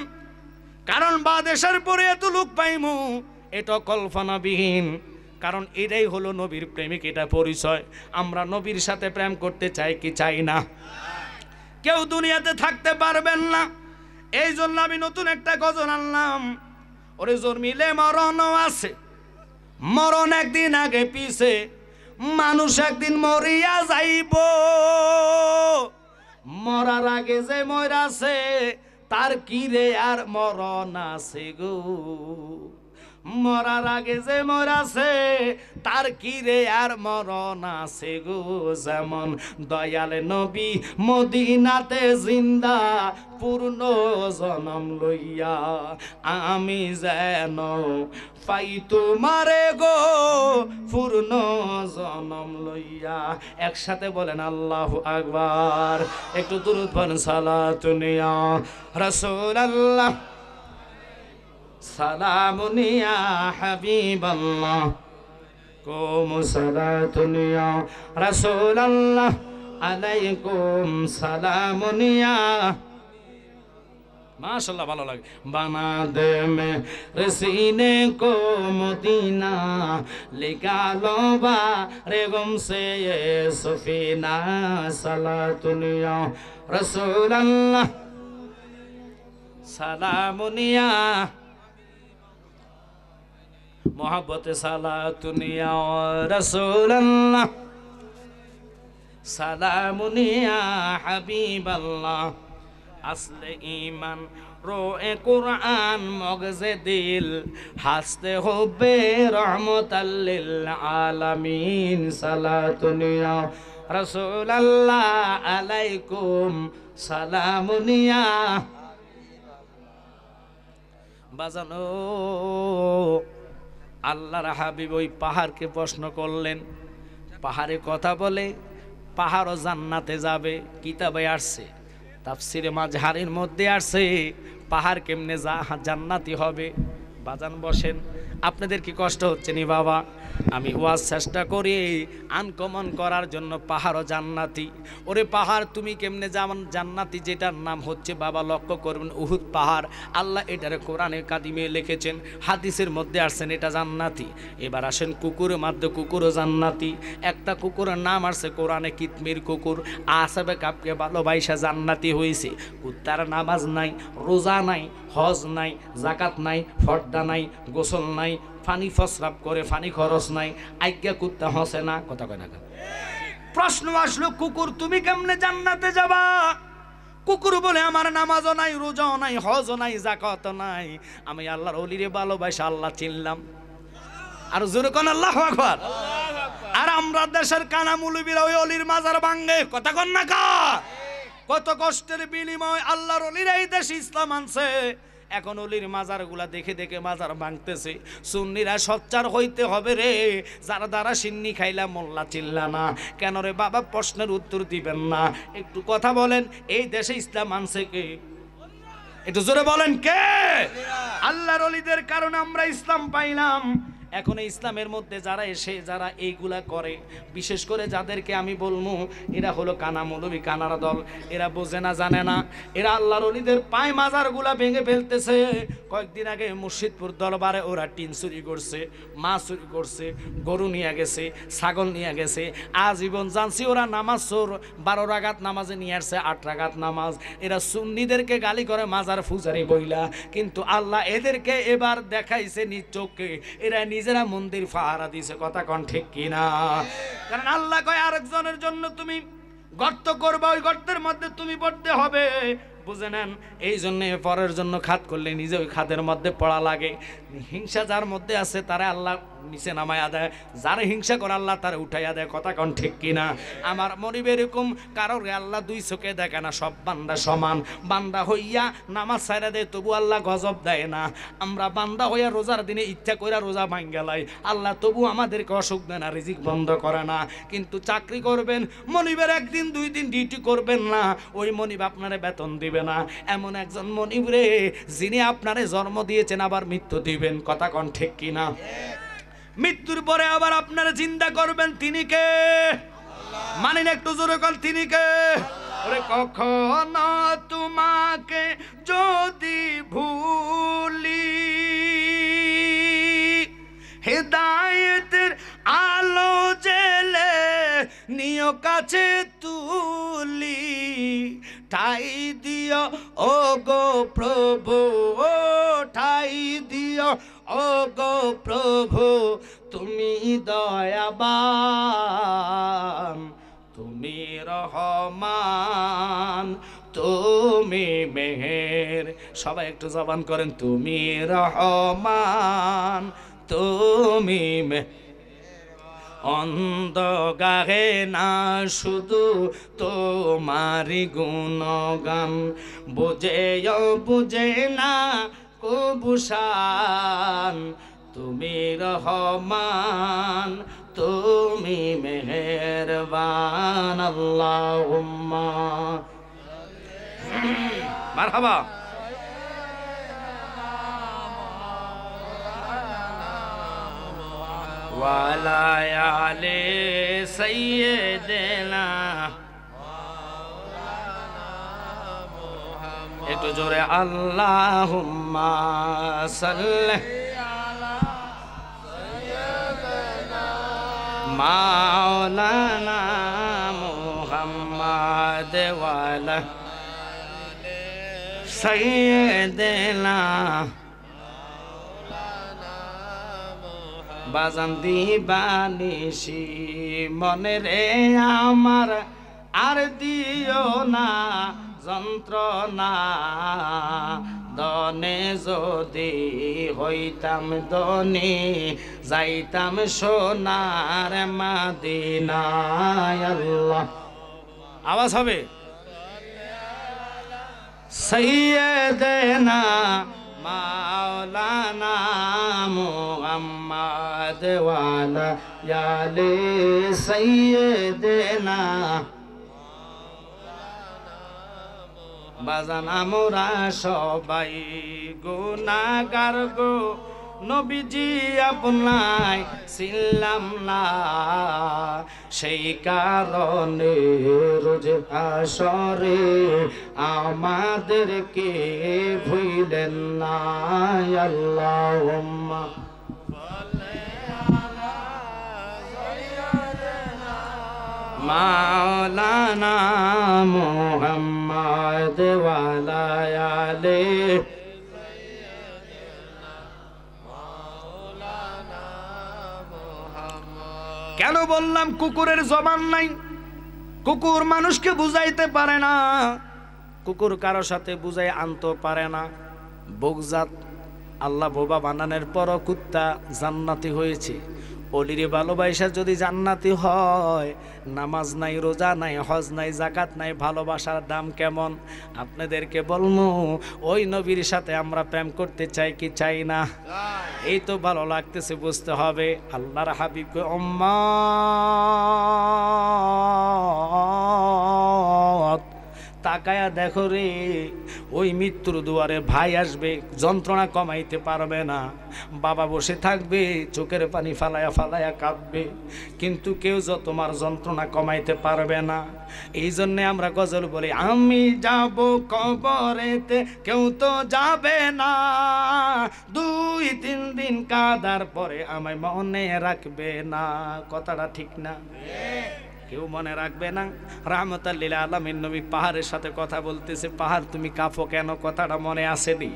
কারণ বাদেশের পরে এত লোক পাইমু এটা কল্পনাবিহীন। কারণ এটাই হলো নবীর প্রেমিক, এটা পরিচয়। আমরা নবীর সাথে প্রেম করতে চাই কি চাই না? কেউ দুনিয়াতে থাকতে পারবেন না। এই জন্য আমি নতুন একটা গজল আনলাম, ওরে জোর মিলে মরণও আছে, মরণ একদিন আগে পিছে, মানুষ একদিন মরিয়া যাইব, মরার আগে যে মরাছে তার কি রে আর মরণ আছে গো, মরার আগে যে মরাছে তার কি রে আর মরণ আছে গো। যেমন দয়াল নবী মদিনাতে জিন্দা পূর্ণ জনম লইয়া, আমি যেন পাই তোমারে গো পূর্ণ জনম লইয়া। একসাথে বলেন আল্লাহু আকবার। একটু দুরূদ পড়েন, সালাতুন ইয়া রাসূলুল্লাহ, সালামুন ইয়া হাবিবাল্লাহ, কুম সালাতুন ইয়া রাসূলুল্লাহ, আলাইকুম সালামুন ইয়া। माशाल्लाह, ভালো লাগে। বানা দে মে রসিনে কো মদিনা, লিগালো বা রেগম সে সফিনা, সালাতুন ইয়া রাসূলুল্লাহ, সালামুন ইয়া मोहब्बत, सालातुन या रसूलल्लाह, सालामुन या हबीबल्लाह, असले ईमान रोए कुरान मगज़े दिल, हंसते हुब्बे रहमतल लिल आलमीन, सालातुन या रसूलल्लाह, अलैकुम सालामुन या। বাজানো আল্লাহর হাবিব ওই পাহাড়কে প্রশ্ন করলেন, পাহাড়ে কথা বলে, পাহাড়ও জান্নাতে যাবে। কিতাবে আসছে, তাফসিরে মাঝহারির মধ্যে আসছে, পাহাড় কেমনে জান্নাতি হবে। বাজান বসেন, আপনাদের কি কষ্ট হচ্ছে নি বাবা? আমি ওয়াজ চেষ্টা করি আনকমন করার জন্য, পাহাড়ও জান্নাতি। ওরে পাহাড় তুমি কেমনে জান্নাতি? যেটার নাম হচ্ছে বাবা, লক্ষ্য করবেন উহুদ পাহাড়। আল্লাহ এটারে কোরআনে কাদিমে লিখেছেন, হাদিসের মধ্যে আসছেন এটা জান্নাতি। এবার আসেন কুকুরের মধ্যে, কুকুরও জান্নাতি। একটা কুকুরের নাম আসছে কোরআনে কিতমির কুকুর। আসবে কাপকে ভালোবাসা জান্নাতি হয়েছে। কুত্তার নামাজ নাই, রোজা নাই, হজ নাই, জাকাত নাই, ফর্দা নাই, গোসল নাই, ফানি ফসরাপ করে, ফানি খরচ নাই, আজ্ঞা কুত্তা হসে না। কথা কয় না। প্রশ্ন আসলো, কুকুর তুমি কেমনে জান্নাতে যাবা? কুকুর বলে আমার নামাজও নাই, রোজাও নাই, হজও নাই, জাকাতও নাই, আমি আল্লাহর ওলিরে ভালোবাসা আল্লাহ চিনলাম। আর জোরে কোন আল্লাহু আকবার। আর আমরা দেশের কানা মুলবিরা ওই অলির মাজার ভাঙে। কথা কন না কা? কত কষ্টের বিনিময় আল্লাহর ওলিরা এই দেশে ইসলাম আনছে। এখন অলির মাজারগুলা দেখে দেখে মাজার ভাঙতেছে। সুন্নিরা সোচ্চার হইতে হবে রে, যারা দ্বারা সিন্নি খাইলা মোল্লা চিল্লা না কেন রে বাবা? প্রশ্নের উত্তর দিবেন না, একটু কথা বলেন। এই দেশে ইসলাম আনছে কে? একটু জোরে বলেন কে? আল্লাহর ওলিদের কারণে আমরা ইসলাম পাইলাম। এখন ইসলামের মধ্যে যারা এসে যারা এইগুলা করে, বিশেষ করে যাদেরকে আমি বলবো এরা হলো কানা মৌলবী, কানারা দল। এরা বোঝে না, জানে না। এরা আল্লাহর ওলিদের পায় মাজারগুলা ভেঙে ফেলতেছে। কয়েকদিন আগে মুর্শিদপুর দরবারে ওরা টিন চুরি করছে, মাছ চুরি করছে, গরু নিয়ে গেছে, ছাগল নিয়ে গেছে। আজীবন জানছি ওরা নামাজ চোর। 12 রাকাত নামাজে নিয়ে আসছে 8 রাকাত নামাজ। এরা সুন্নিদেরকে গালি করে মাজার ফুজারি বইলা, কিন্তু আল্লাহ এদেরকে এবার দেখাইছে নিজ চোখে। এরা নিজেরা মন্দির ফাহারা দিছে। কথা কন ঠিক কিনা? কারণ আল্লাহ কয় আরেকজনের জন্য তুমি গর্ত করবে, ওই গর্তের মধ্যে তুমি পড়তে হবে। বুঝে নেন? এই জন্যে পরের জন্য খাত করলে নিজে ওই খাতের মধ্যে পড়া লাগে। হিংসা যার মধ্যে আছে তারা আল্লাহ নিচে নামায়া দেয়, যারে হিংসা করে আল্লাহ তারে উঠাইয়া দেয়। কথা কোন ঠিক কিনা? আমার মনিব এরকম কারোর আল্লাহ দুই চোখে দেখে না, সব বান্দা সমান। বান্দা হইয়া নামাজ ছাইরা দেয় তবু আল্লাহ গজব দেয় না। আমরা বান্দা হইয়া রোজার দিনে ইচ্ছা কইরা রোজা ভাঙ্গালাই, আল্লাহ তবু আমাদেরকে অসুখ দেয় না, রিজিক বন্ধ করে না। কিন্তু চাকরি করবেন, মনিবের একদিন দুই দিন ডিউটি করবেন না, ওই মনিব আপনারে বেতন দিবে না। এমন একজন মনিব রে যিনি আপনারে জন্ম দিয়েছেন আবার মৃত্যু দিবেন। কথা কোন ঠিক কিনা? মৃত্যুর পরে আবার আপনারা চিন্তা করবেন, তিনি কে? মানেন একটু জোরে কোন, তিনি কে? ওরে কখনো তোমাকে যদি ভুলি, হেদায়েতের আলো জেলে নিয় কাছে তুলি, ঠাই দিও ও গো প্রভু, ও ঠাই দিও ও গো প্রভু, তুমি দয়াবান, তুমি রহমান, তুমি মেহের। সবাই একটু জবান করেন, তুমি রহমান, তুমি অন্ধ গাহে না শুধু তোমারি গুণগান, বুঝেও বুঝে না কবুশান, তুমি রহমান, তুমি মেহেরবান। আল্লাহুম্মা মারহাবা। ওয়ালা আলে সাইয়্যিদিনা, একটু জোরে আল্লাহুম্মা সাল্লি আলা সাইয়্যিদিনা মাওলানা মুহাম্মাদ ওয়ালা আলে সাইয়্যিদিনা। বাজান দিবানিশি মনে রে আমার, আর দিও না যন্ত্রণা, দনে যদি হইতাম দনে, যাইতাম সোনার মাদিনায়। আল্লাহ আওয়াজ হবে, সাইয়্যিদিনা মাওলানা মুহাম্মদ ওয়ালা আলে সাইয়্যিদিনা। বাজান আমরা সবাই গুনাহগার গো, নবীজি আপনাই ছিলাম না, সেই কারণে রোজ হাসরে আমাদেরকে ভুলেন না। আল্লাহুম্মা মাওলানা মুহাম্মদ ওয়ালা আলে। কেন বললাম কুকুরের জবান নাই? কুকুর মানুষকে বুঝাইতে পারে না, কুকুর কারো সাথে বুঝাই আনতে পারে না। বকজাত আল্লাহ বোবা বানানোর পরও কুত্তা জান্নাতি হয়েছে। অলিরে ভালোবাসা যদি জান্নাতি হয়, নামাজ নাই, রোজা নাই, হজ নাই, জাকাত নাই, ভালোবাসার দাম কেমন? আপনাদেরকে বলবো, ওই নবীর সাথে আমরা প্রেম করতে চাই কি চাই না? এই তো ভালো লাগতেছে, বুঝতে হবে। আল্লাহর হাবিবকে উম্মত তাকায়া দেখো রে, ওই মৃত্যুর দুয়ারে ভাই আসবে, যন্ত্রণা কমাইতে পারবে না, বাবা বসে থাকবে, চোখের পানি ফালায়া ফালায়া কাঁদবে, কিন্তু কেউ তোমার যন্ত্রণা কমাইতে পারবে না। এই জন্যে আমরা গজল বলি, আমি যাব কবরেতে কেউ তো যাবে না, 2-3 দিন কাঁদার পরে আমায় মনে রাখবে না। কথাটা ঠিক না? কেউ মনে রাখবে না। রাহমাতাল লিল আলামিন নবী পাহাড়ের সাথে কথা বলতেছে, পাহাড় তুমি কাঁপো কেন? কথাটা মনে আসেনি?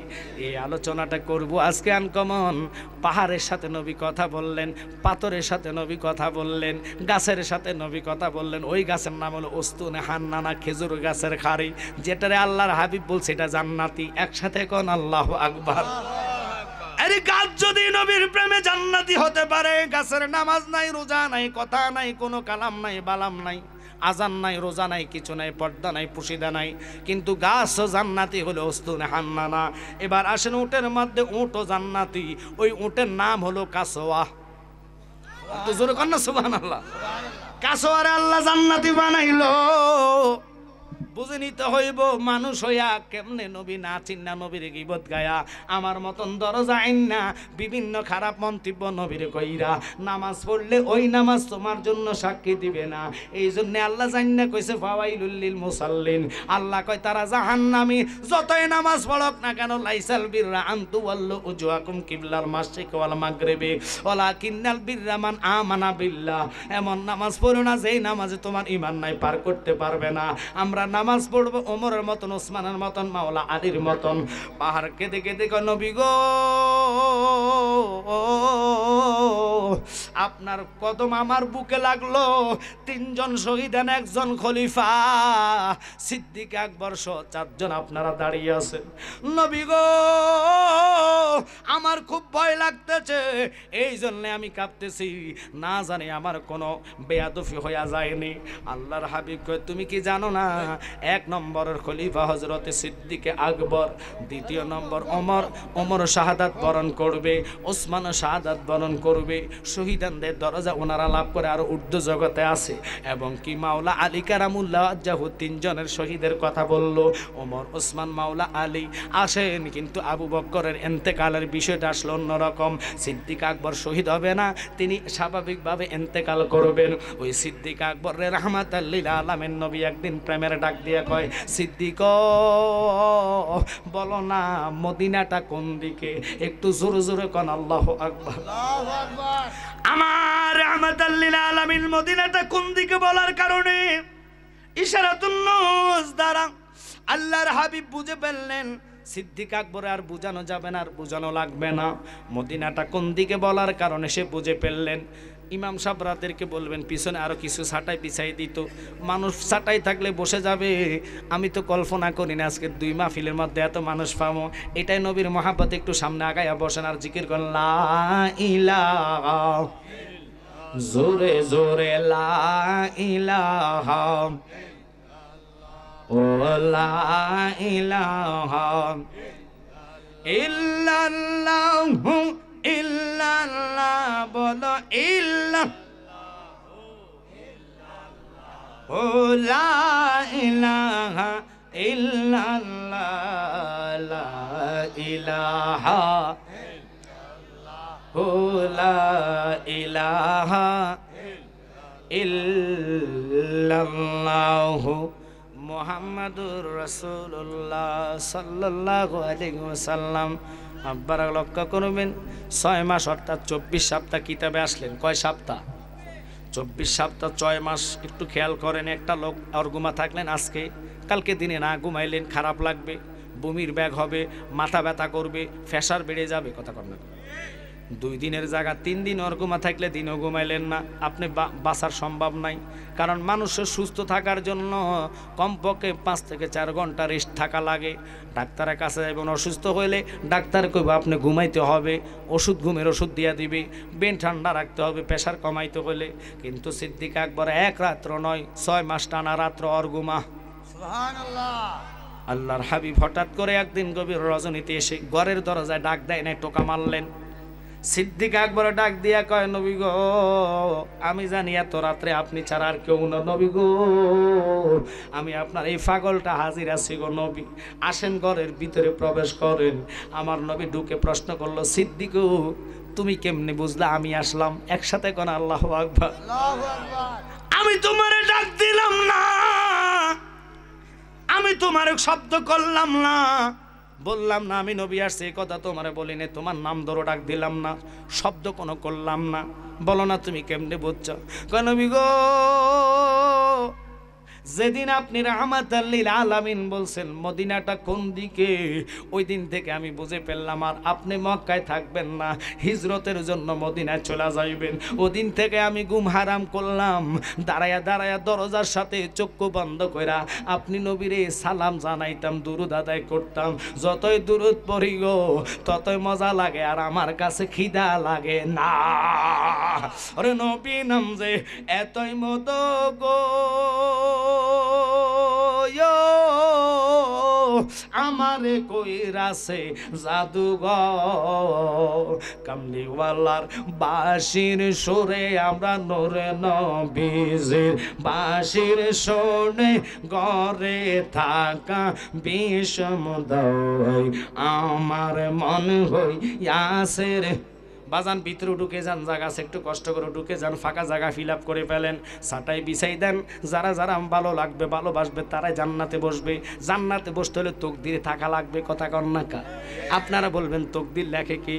এই আলোচনাটা করব আজকে আনকমন। পাহাড়ের সাথে নবী কথা বললেন, পাথরের সাথে নবী কথা বললেন, গাছের সাথে নবী কথা বললেন। ওই গাছের নাম হলো উস্তুনে হান্নানা, খেজুর গাছের খাড়ি, যেটারে আল্লাহর হাবিব বলছে এটা জান্নাতি। একসাথে কোন আল্লাহু আকবার। এর গাছ যদি নবীর প্রেমে জান্নাতি হতে পারে, গাছের নামাজ নাই, রোজা নাই, কথা নাই, কোনো কালাম নাই, বালাম নাই, আজান নাই, রোজা নাই, কিছু নাই, পর্দা নাই, পুশিদা নাই, কিন্তু গাছ জান্নাতি হলো উস্তুনে হান্নানা। এবার আসেন উটের মধ্যে, উটও জান্নাতি, ওই উটের নাম হলো কাসওয়া। তো জোরে কর না সুবহানাল্লাহ। কাসওয়ারে আল্লাহ জান্নাতি বানাইলো। বুঝে নিতে হইব মানুষ হইয়া কেমনে নবী না চিন্না নবীর গীবত গায়া আমার মতন দরজা আইন না বিভিন্ন খারাপ মন্তব্য নবীর কইরা নামাজ পড়লে ওই নামাজ তোমার জন্য সাক্ষী দিবে না। এই জন্য আল্লাহ জান্না কইছে ফাওয়াইলুল লিল মুসাল্লিন। আল্লাহ কয় তারা জাহান্নামী, যতই নামাজ পড়ক না কেন। লাইসাল বিররা আন তুওয়াল্লু উজুহাকুম কিবলাল মাশরিক ওয়াল মাগরিবি ওয়ালাকিন্নাল বিররা মান আমানা বিল্লাহ। এমন নামাজ পড়ো না যেই নামাজে তোমার ঈমান নাই, পার করতে পারবে না। আমরা নামাজ পড়বো ওমরের মতন, ওসমানের মতন, মাওলা আলীর মতন। পাহাড় কেঁদে কেঁদে কয় নবী গো আপনার কদম আমার বুকে লাগলো। তিনজন শহীদ, একজন খলিফা, সিদ্দিক আকবর সহ চারজন আপনারা দাঁড়িয়ে আছেন। নবী গো আমার খুব ভয় লাগতেছে, এই জন্য আমি কাঁপতেছি, না জানি আমার কোনো বেয়াদফি হইয়া যায়নি। আল্লাহর হাবিব কয় তুমি কি জানো না, এক নম্বরের খলিফা হযরতে সিদ্দিকে আকবর, দ্বিতীয় নম্বর ওমর, ওমর শাহাদাত বরণ করবে, ওসমান শাহাদাত বরণ করবে। শহীদানদের দরজা ওনারা লাভ করে আরো ঊর্ধ্ব জগতে আছে। এবং কি মাওলা আলী কারামুল্লাহ ওয়াজ্জাহু তিনজনের শহীদের কথা বলল, ওমর, ওসমান, মাওলা আলী আসেন। কিন্তু আবু বকরের ইন্তেকালের বিষয়টা আসলো অন্যরকম। সিদ্দিক আকবর শহীদ হবে না, তিনি স্বাভাবিকভাবে ইন্তেকাল করবেন। ওই সিদ্দিক আকবরের রাহমাতাল লিল আলামিন নবী একদিন প্রেমের ডাক দিয়ে কয়, সিদ্দিক বলো না মদিনাটা কোন দিকে? একটু জোরে জোরে কোন আল্লাহু আকবার। আল্লাহু আকবার। আমার রাহমাতাল লিল আলামিন মদিনাটা কোন দিকে বলার কারণে ইশারাতুন নুজ দ্বারা আল্লাহর হাবিব বুঝে ফেললেন সিদ্দিক আকবর আর বুঝানো যাবে না, আর বুঝানো লাগবে না। মদিনাটা কোন দিকে বলার কারণে সে বুঝে ফেললেন। ইমাম সাহেব রাতেরকে বলবেন পিছনে আরো কিছু ছাটাই পিছাই দিত, মানুষ ছাটাই থাকলে বসে যাবে। আমি তো কল্পনা করি না আজকে দুই মাহফিলের মধ্যে এত মানুষ পাবো। এটাই নবীর মহাব্বত। একটু সামনে আগাইয়া বসেন আর জিকির করেন লা ইলাহা, জোরে জোরে লা ইলাহা, ও লা ইলাহা ইল্লাল্লাহু ইল্লাল্লাহ, বলো ইল্লাল্লাহ, ও লা ইলাহা ইল্লাল্লাহ, লা ইলাহা, ও লা ইলাহা ইল্লাল্লাহু মুহাম্মাদুর রাসূলুল্লাহ সাল্লাল্লাহু আলাইহি ওয়াসাল্লাম। আপনারা লক্ষ্য করবেন 6 মাস অর্থাৎ 24 সপ্তাহ কিতাবে আসলেন। কয় সপ্তাহ? 24 সপ্তাহ 6 মাস। একটু খেয়াল করেন, একটা লোক আর ঘুমা থাকলেন, আজকে কালকে দিনে না ঘুমাইলেন, খারাপ লাগবে, বমির ব্যাগ হবে, মাথা ব্যথা করবে, প্রেসার বেড়ে যাবে। কথা কর না, 2 দিনের জায়গা 3 দিন অর্ঘুমা থাকলে দিনও ঘুমাইলেন না, আপনি বাঁচার সম্ভব নাই। কারণ মানুষের সুস্থ থাকার জন্য কমপক্ষে 5 থেকে 4 ঘন্টা রেস্ট থাকা লাগে। ডাক্তারের কাছে যাবেন, অসুস্থ হইলে ডাক্তার কইব আপনি ঘুমাইতে হবে, ওষুধ, ঘুমের ওষুধ দিয়া দিবে, বেন ঠান্ডা রাখতে হবে প্রেসার কমাইতে হলে। কিন্তু সিদ্দিক আকবর 1 রাত্র নয় 6 মাস টানা রাত্র অর্ঘুমা। সুবহানাল্লাহ। আল্লাহর হাবিব হঠাৎ করে একদিন গভীর রজনীতে এসে ঘরের দরজায় ডাক দেয় না, টোকা মারলেন। সিদ্দিক আকবর ডাক দিয়া কয়, নবী গো আমি জানি এত রাত্রে আপনি ছাড়া আর কেউ না, নবী গো আমি আপনার এই পাগলটা হাজির আছি গো নবী, আসেন ঘরের ভিতরে প্রবেশ করেন। আমার নবী ঢুকে প্রশ্ন করলো, সিদ্দিক তুমি কেমনে বুঝলা আমি আসলাম? একসাথে কোন আল্লাহু আকবার। আল্লাহু আকবার। আমি তোমারে ডাক দিলাম না, আমি তোমারে শব্দ করলাম না, বললাম না আমি নবী আসছে, এই কথা তোমারে বলি না, তোমার নাম ধরে ডাক দিলাম না, শব্দ কোনো করলাম না। বলো না তুমি কেমনে বুঝছো? নবী গো যেদিন আপনি রাহমাতাল লিল আলামিন বলছেন মদিনাটা কোন দিকে, ওই দিন থেকে আমি বুঝে ফেললাম আর আপনি মক্কায় থাকবেন না, হিজরতের জন্য মদিনায় চলে যাইবেন। ওদিন থেকে আমি ঘুম হারাম করলাম, দাঁড়ায়া দাঁড়ায়া দরজার সাথে চক্ষু বন্ধ কইরা আপনি নবীরে সালাম জানাইতাম, দুরুদ আদায় করতাম। যতই দুরুদ পড়ি গো ততই মজা লাগে, আর আমার কাছে খিদা লাগে না। আরে নবী নাম যে এতই মত গো আমারে কইরাছে জাদুঘর, কামলিওয়ালার বাঁশির সুরে আমরা নূরে নবীজির বাঁশির সুরে ঘরে থাকা বিষমদয় আমার মন হইয়াছে রে। বাজান ভিতরে ঢুকে যান, জায়গা আছে একটু কষ্ট করে ঢুকে যান, ফাঁকা জায়গা ফিল আপ করে ফেলেন, সাটাই বিছাই দেন। যারা যারা ভালো লাগবে ভালোবাসবে তারাই জান্নাতে বসবে। জান্নাতে বসতে হলে তকদিরে থাকা লাগবে, কথা কন না কা? আপনারা বলবেন তকদির লেখে কি?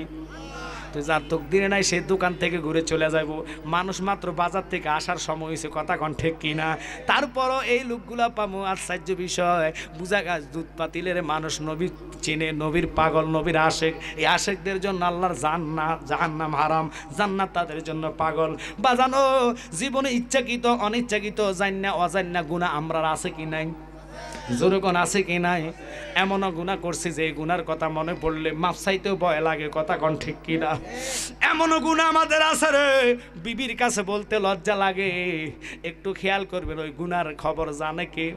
তো যার তকদিরে নাই সেই দোকান থেকে ঘুরে চলে যাবো। মানুষ মাত্র বাজার থেকে আসার সময় হয়েছে, কথা কন ঠিক কিনা? তারপরও এই লোকগুলা পামো আশ্চর্য বিষয়, বুঝা গাছ দুধ পাতিলের মানুষ নবী চিনে, নবীর পাগল, নবীর আশেক। এই আশেকদের জন্য আল্লাহর জাহান্নাম হারাম, জান্নাত তাদের জন্য পাগল। বাজানো জীবনে ইচ্ছাকৃত অনিচ্ছাকৃত জান্না অজান্না গুনাহ আমরার আছে কি নাই? জোরকন আছে কি নাই? এমনও গুনাহ করছি যে গুনার কথা মনে পড়লে মাফ চাইতেও ভয় লাগে, কথা কন ঠিক কিনা? এমনও গুনাহ আমাদের আছে রে, বিবির কাছে বলতে লজ্জা লাগে। একটু খেয়াল করবেন, ওই গুনার খবর জানে কে?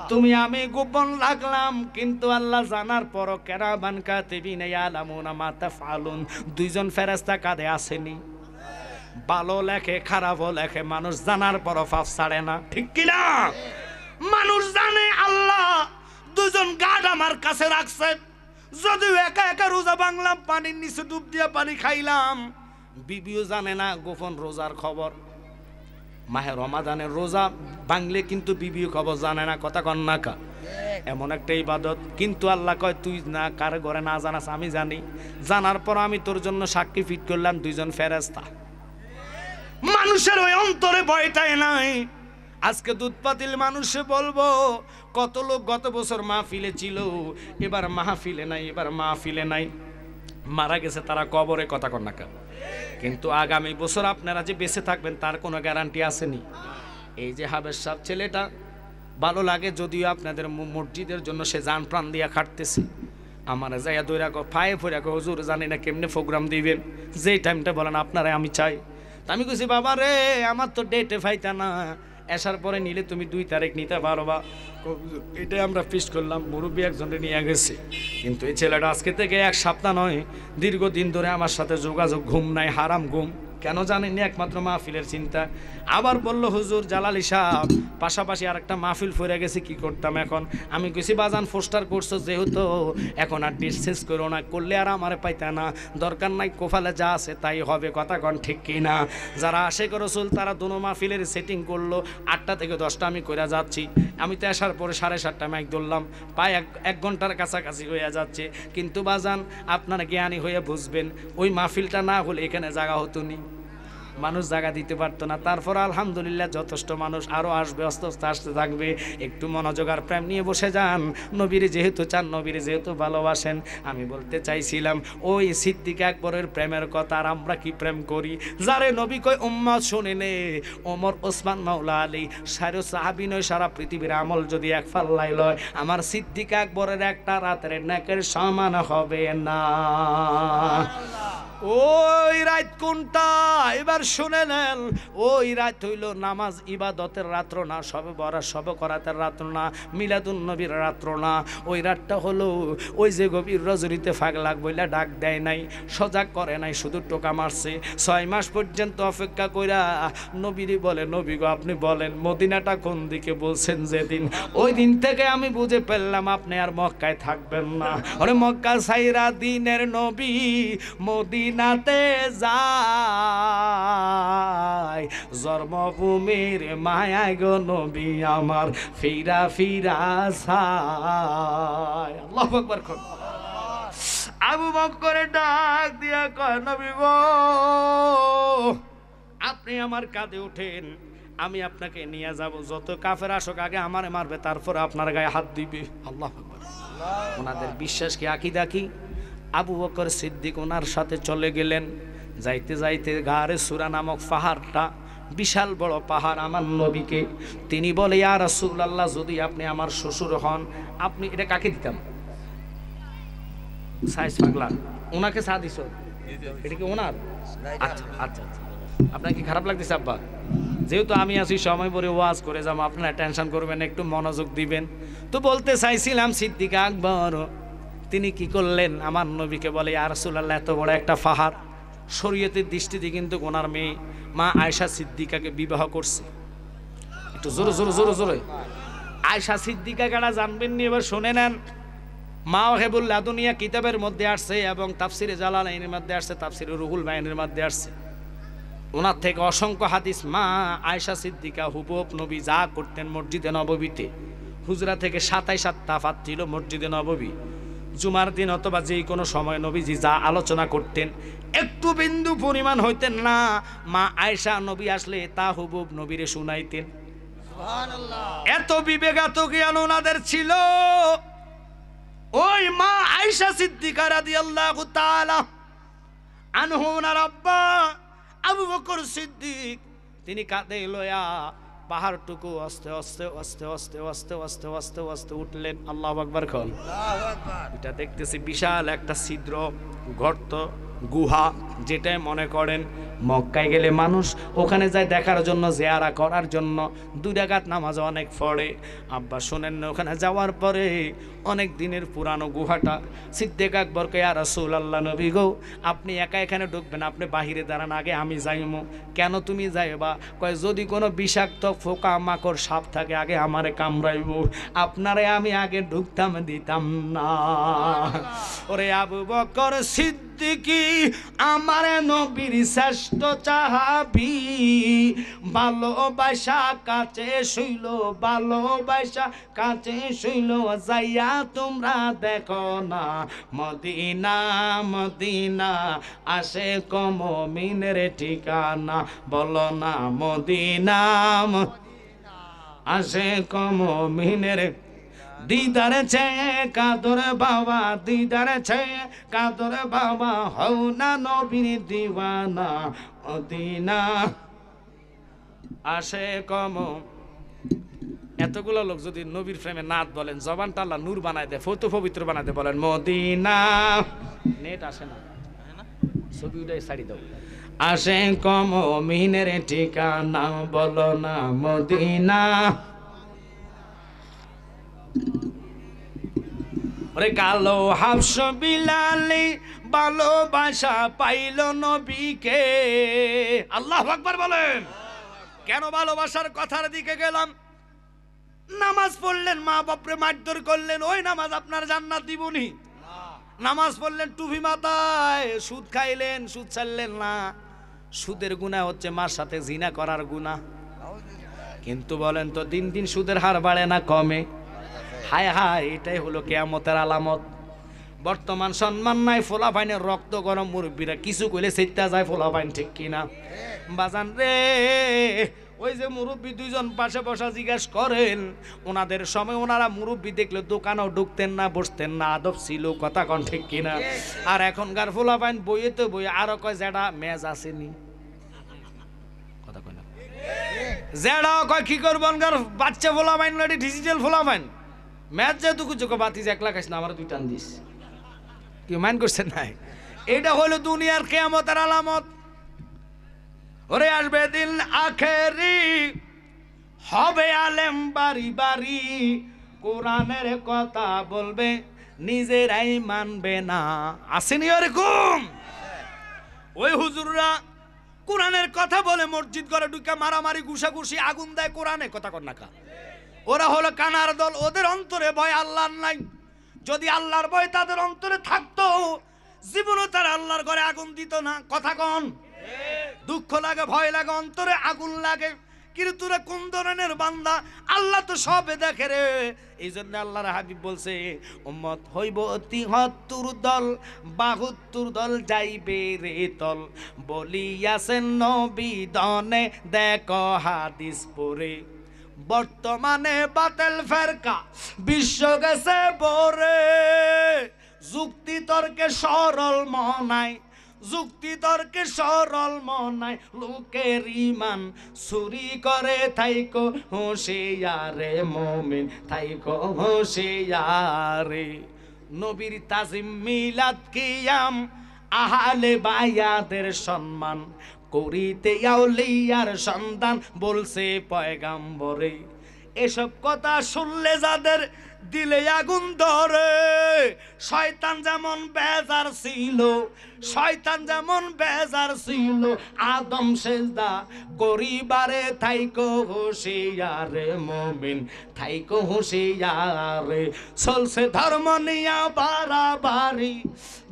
তুমি আমি গোপন রাখলাম, কিন্তু আল্লাহ জানার পরও কেরামান কাতিবিনা ইয়ালামুনা মা তাফআলুন, দুইজন ফেরেশতা কাঁধে আসেনি? ভালো লেখে খারাপও লেখে, মানুষ জানার পরও ফাফ ছাড়ে না, ঠিক কিনা? মানুষ জানে আল্লাহ দুজন গার্ড আমার কাছে রাখছে, যদিও একা একা রোজা ভাঙলাম, পানির নিচে ডুব দিয়ে পানি খাইলাম, বিবিও জানে না গোপন রোজার খবর। মাহে রমাদানের রোজা ভাঙলে কিন্তু বিবিও খবর জানে না, কথা কন না কা? এমন একটা ইবাদত, কিন্তু আল্লাহ কয় তুই না কার ঘরে না জানাস আমি জানি, জানার পর আমি তোর জন্য সাক্ষী ফিট করলাম দুইজন ফেরেশতা। মানুষের ওই অন্তরে ভয়টাই নাই। আজকে দুধ পাতিল মানুষে বলবো, কত লোক গত বছর মাহফিলে ছিল, এবার মাহফিলে নাই, এবার মাহফিলে নাই, মারা গেছে তারা কবরে, কথা কন না কা? কিন্তু আগামী বছর আপনারা যে বেঁচে থাকবেন তার কোনো গ্যারান্টি আসেনি। এই যে হাবের সাহেব ছেলেটা ভালো লাগে, যদিও আপনাদের মসজিদের জন্য সে জান প্রাণ দিয়া খাটতেছে, আমার যাইয়া দৈরা ফায়ে ফইরা হুজুর জানি না কেমনে প্রোগ্রাম দিবেন, যেই টাইমটা বলেন আপনারা আমি চাই। আমি কইছি বাবা রে আমার তো ডেটে ফাইতা না, আসার পরে নিলে তুমি 2 তারিখ নিতে পারবা। এটাই আমরা ফিক্স করলাম, মুরব্বী একজনে নিয়ে গেছে। কিন্তু এই ছেলেটা আজকে থেকে 1 সপ্তাহ নয়, দীর্ঘদিন ধরে আমার সাথে যোগাযোগ, ঘুম নাই, হারাম ঘুম, কেন জানেননি? একমাত্র মাহফিলের চিন্তা। আবার বললো হুজুর জালালি সাহেব পাশাপাশি আর একটা মাহফিল ফিরে গেছে, কি করতাম এখন? আমি কইছি বাজান পোস্টার করছো যেহেতু, এখন আর ডিসেস করো না, করলে আর আমারে পাইতা না, দরকার নাই, কোফালে যা আছে তাই হবে, কথা কন ঠিক কিনা? যারা আশেক রাসূল তারা দুনো মাহফিলের সেটিং করলো, 8টা থেকে 10টা আমি কইরা যাচ্ছি। আমি তো আসার পরে 7:30 মাইক ধরলাম, প্রায় 1 ঘন্টার কাছাকাছি হয়ে যাচ্ছে। কিন্তু বাজান আপনারা জ্ঞানী হয়ে বুঝবেন, ওই মাহফিলটা না হলে এখানে জায়গা হতো নি, মানুষ জায়গা দিতে পারতো না। তারপর আলহামদুলিল্লাহ যথেষ্ট মানুষ আরও আসবে, আস্তে আস্তে আসতে থাকবে। একটু মনোযোগ আর প্রেম নিয়ে বসে যান, নবীরে যেহেতু চান, নবীরে যেহেতু ভালোবাসেন। আমি বলতে চাইছিলাম ওই সিদ্দিক আকবরের প্রেমের কথা, আর আমরা কি প্রেম করি, যারে নবী কয় উম্মত শুনে নে, ওমর ওসমান মাওলা আলী সারা সাহাবী নয়, সারা পৃথিবীর আমল যদি এক পাল্লায় লয়, আমার সিদ্দিক আকবরের একটা রাতের নেকের সমান হবে না। ওই রাত কোনটা এবার শুনে নেন, ওই রাত হইল নামাজ ইবাদতের রাত্র না, সবে বরাত সবে করাতের রাত্র না, মিলাদুন নবীর রাত্র না। ওই রাতটা হলো ওই যে গভীর রজনীতে ফাগলাক বইলা ডাক দেয় নাই, সজাগ করে নাই, শুধু টোকা মারছে। 6 মাস পর্যন্ত অপেক্ষা কইরা নবীরই বলে, নবী গো আপনি বলেন মদিনাটা কোন দিকে, বলছেন যেদিন, ওই দিন থেকে আমি বুঝে ফেললাম আপনি আর মক্কায় থাকবেন না। ওরে মক্কা ছাইরা দিনের নবী মদিনাতে যায়, জন্মভূমির মায়ায় গো নবী আমার ফিরা ফিরা চায়। আল্লাহু আকবার। আবু বকর ডাক দিয়া কয়, নবী গো আপনি আমার কাঁধে ওঠেন, আমি আপনাকে নিয়ে যাব, যত কাফের আসুক আগে আমারে মারবে, তারপর আপনার গায়ে হাত দিবে। আল্লাহু আকবার। ওনাদের বিশ্বাস কি, আকীদা কি? আবু বকর সিদ্দিক ওনার সাথে চলে গেলেন। যাইতে যাইতে গারে সুরা নামক পাহাড়টা, বিশাল বড় পাহাড়, আমার নবীকে তিনি বলে, ইয়া রাসূলুল্লাহ, যদি আপনি আমার শ্বশুর হন, আপনি এটা কাকে দিতাম? সাইজ পাগলা, ওনাকে চা দিছ, এটা কি ওনার? আচ্ছা আচ্ছা আচ্ছা, আপনার কি খারাপ লাগতেছে আব্বা? যেহেতু আমি আছি, সময় পরে ওয়াজ করে যাবো, আপনারা টেনশন করবেন, একটু মনোযোগ দিবেন। তো বলতে চাইছিলাম, সিদ্দিক আকবর তিনি কি করলেন, আমার নবীকে বলে, ইয়া রাসূলুল্লাহ, এত বড় একটা পাহাড়, শরীয়তের দৃষ্টিতে কিন্তু ওনার মেয়ে মা আয়েশা সিদ্দিকাকে বিবাহ করছে। একটু জোরে জোরে জোরে জোরে, আয়েশা সিদ্দিকা কারা জানবেন নি? এবার শুনে নেন। মাওয়াহিবুল লাদুনিয়া কিতাবের মধ্যে আসছে এবং তাফসিরে জালালাইনের মধ্যে আসছে, তাফসিরে রুহুল বাইনের মধ্যে আসছে। ওনার থেকে অসংখ্য হাদিস। মা আয়েশা সিদ্দিকা হুবহু নবী যা করতেন মসজিদে নববীতে, হুজরা থেকে 27 তাফাত ছিল মসজিদে নববী, জুমার দিন অথবা যে কোনো সময় নবীজি যা আলোচনা করতেন একটু বিন্দু পরিমাণ হইতেন না, মা আয়েশা নবী আসলে তা হুবহু নবীরে শুনাইতেন। সুবহানাল্লাহ। এত বিবেকাত জ্ঞান ওনাদের ছিল। ওই মা আয়েশা সিদ্দিকা রাদিয়াল্লাহু তাআলা আনহু, ওনার আব্বা আবু বকর সিদ্দিক তিনি কাঁধে লয়া পাহাড়টুকু আস্তে আস্তে আস্তে আস্তে আস্তে আস্তে আস্তে আস্তে উঠলেন। আল্লাহু আকবার। এটা দেখতেছি বিশাল একটা ছিদ্র, গর্ত, গুহা, যেটাই মনে করেন মক্কায় গেলে মানুষ ওখানে যায় দেখার জন্য, জিয়ারা করার জন্য, 2 রাকাত নামাজ অনেক পড়ে। আব্বা শোনেন না, ওখানে যাওয়ার পরে অনেক দিনের পুরানো গুহাটা। সিদ্দিক আকবরকে, ইয়া রাসূলুল্লাহ, নবী গো, আপনি একা এখানে ঢুকবেন, আপনি বাহিরে দাঁড়ান, আগে আমি যাইমু। কেন তুমি যাইবা? কয়, যদি কোনো বিষাক্ত পোকা মাকড় সাপ থাকে আগে আমারে কামড়াইব, আপনারে আমি আগে ঢুকতাম দিতাম না। ওরে আবু বকর সিদ্দিকী, আমার নবীর শ্রেষ্ঠ চাহাবি, ভালোবাসা কাছে শুইল, ভালোবাসা কাছে শুইল, যাইয়া তোমরা দেখো না মদিনা, মদিনা আসে মুমিনের ঠিকানা, বলো না মদিনা আসে মুমিনের। দিদারে চেয়ে কাদর বাবা, দিদারে চেয়ে কাদর বাবা, হও না নবীর দিওয়ানা, মদিনা আসে কম। এতগুলো লোক যদি নবীর প্রেমে নাত বলেন, জবানটা আল্লাহ নূর বানায় দেয়, ফতো পবিত্র বানায় দেয়, বলেন মদিনা। নেট আসে না, ছবি উঠাই ছাড়ি দাও। আসে মুমিনের ঠিকানা, বলো না মদিনা। ওরে কালো হাফস বিলালি ভালোবাসা পাইল নবীকে। আল্লাহু আকবার বলেন। কেন ভালোবাসার কথার দিকে গেলাম? নামাজ পড়লেন, মা বাপরে মারধর করলেন, ওই নামাজ আপনার জান্নাত দিবনি। নামাজ পড়লেন টুপি মাথায়, সুদ খাইলেন, সুদ ছাড়লেন না। সুদের গুনাহ হচ্ছে মার সাথে জিনা করার গুনাহ। কিন্তু বলেন তো, দিন দিন সুদের হার বাড়ে না কমে? হায় হায়, এটাই হলো কিয়ামতের আলামত। বর্তমান সম্মান নাই, ফোলাফাইনের রক্ত গরম, মুরব্বীরা কিছু কইলে সেটা যায় ফোলাফাইন, ঠিক কিনা বাজান রে? ওই যে মুরব্বী দুইজন পাশে বসা জিজ্ঞাসা করেন, ওনাদের সময় ওনারা মুরব্বী দেখলে দোকানেও ঢুকতেন না, বসতেন না, আদব ছিল, কথা কন, ঠিক কিনা? আর এখনকার ফোলাফাইন বইয়ে তো বই, আরো কয় যেটা মেজ আসেনি, কথা কয় না, যেটা কয় কি করবেন, বাচ্চা ফোলাফাইন লড়ি ডিজিটাল ফোলাফাইন ম্যাচ যেহেতু কিছু বাতি যে 1 লাখ আসে না, আমার 2 টান দিস, কি মাইন্ড করছেন নাই? এটা হলো দুনিয়ার কিয়ামতের আলামত। ওরে আসবে দিন আখেরি, হবে আলেম বাড়ি বাড়ি, কোরআনের কথা বলবে নিজেরাই মানবে না। আসেনি ওরকম? ওই হুজুররা কোরআনের কথা বলে মসজিদ ঘরে ঢুকে মারামারি, ঘুষাঘুষি, আগুন দেয় কোরআনে, কথা কর না কা? ওরা হলো কানার দল, ওদের অন্তরে ভয় আল্লাহর নাই। যদি আল্লাহর ভয় তাদের অন্তরে থাকতো, জীবনও তারা আল্লাহর ঘরে আগুন দিত না, কথা কন? দুঃখ লাগে, ভয় লাগে, অন্তরে আগুন লাগে। কিরে তোরা কোন ধরনের বান্দা, আল্লাহ তো সবে দেখে রে। এই জন্য আল্লাহর হাবিব বলছে উম্মত হইব ৭৩ দল, ৭২ দল যাইবে রে তল, বলিয়াছেন নবী দনে দেখো হাদিস পড়ে। বর্তমানে বাতিল ফেরকা বিশ্ব গেছে বরে, যুক্তি তর্কে সরল মনাই, যুক্তি তর্কে সরল মনাই, লোকের ইমান চুরি করে থাইকো হুঁশিয়ারে মুমিন, থাইকো হুঁশিয়ারে। নবীর তাজিম মিলাদ কিয়াম আহলে বায়াতের সম্মান করিতে আউলিয়ার সন্তান বলছে পয়গাম্বরে। এসব কথা শুনলে যাদের দিলে আগুন ধরে, শয়তান যেমন বেজার ছিল, শয়তান যেমন বেজার ছিল, আদম সেজদা করিবারে থাইকো হুঁশিয়ারে মুমিন, থাইকো হুঁশিয়ারে। চলছে ধর্ম নিয়া বাড়াবাড়ি,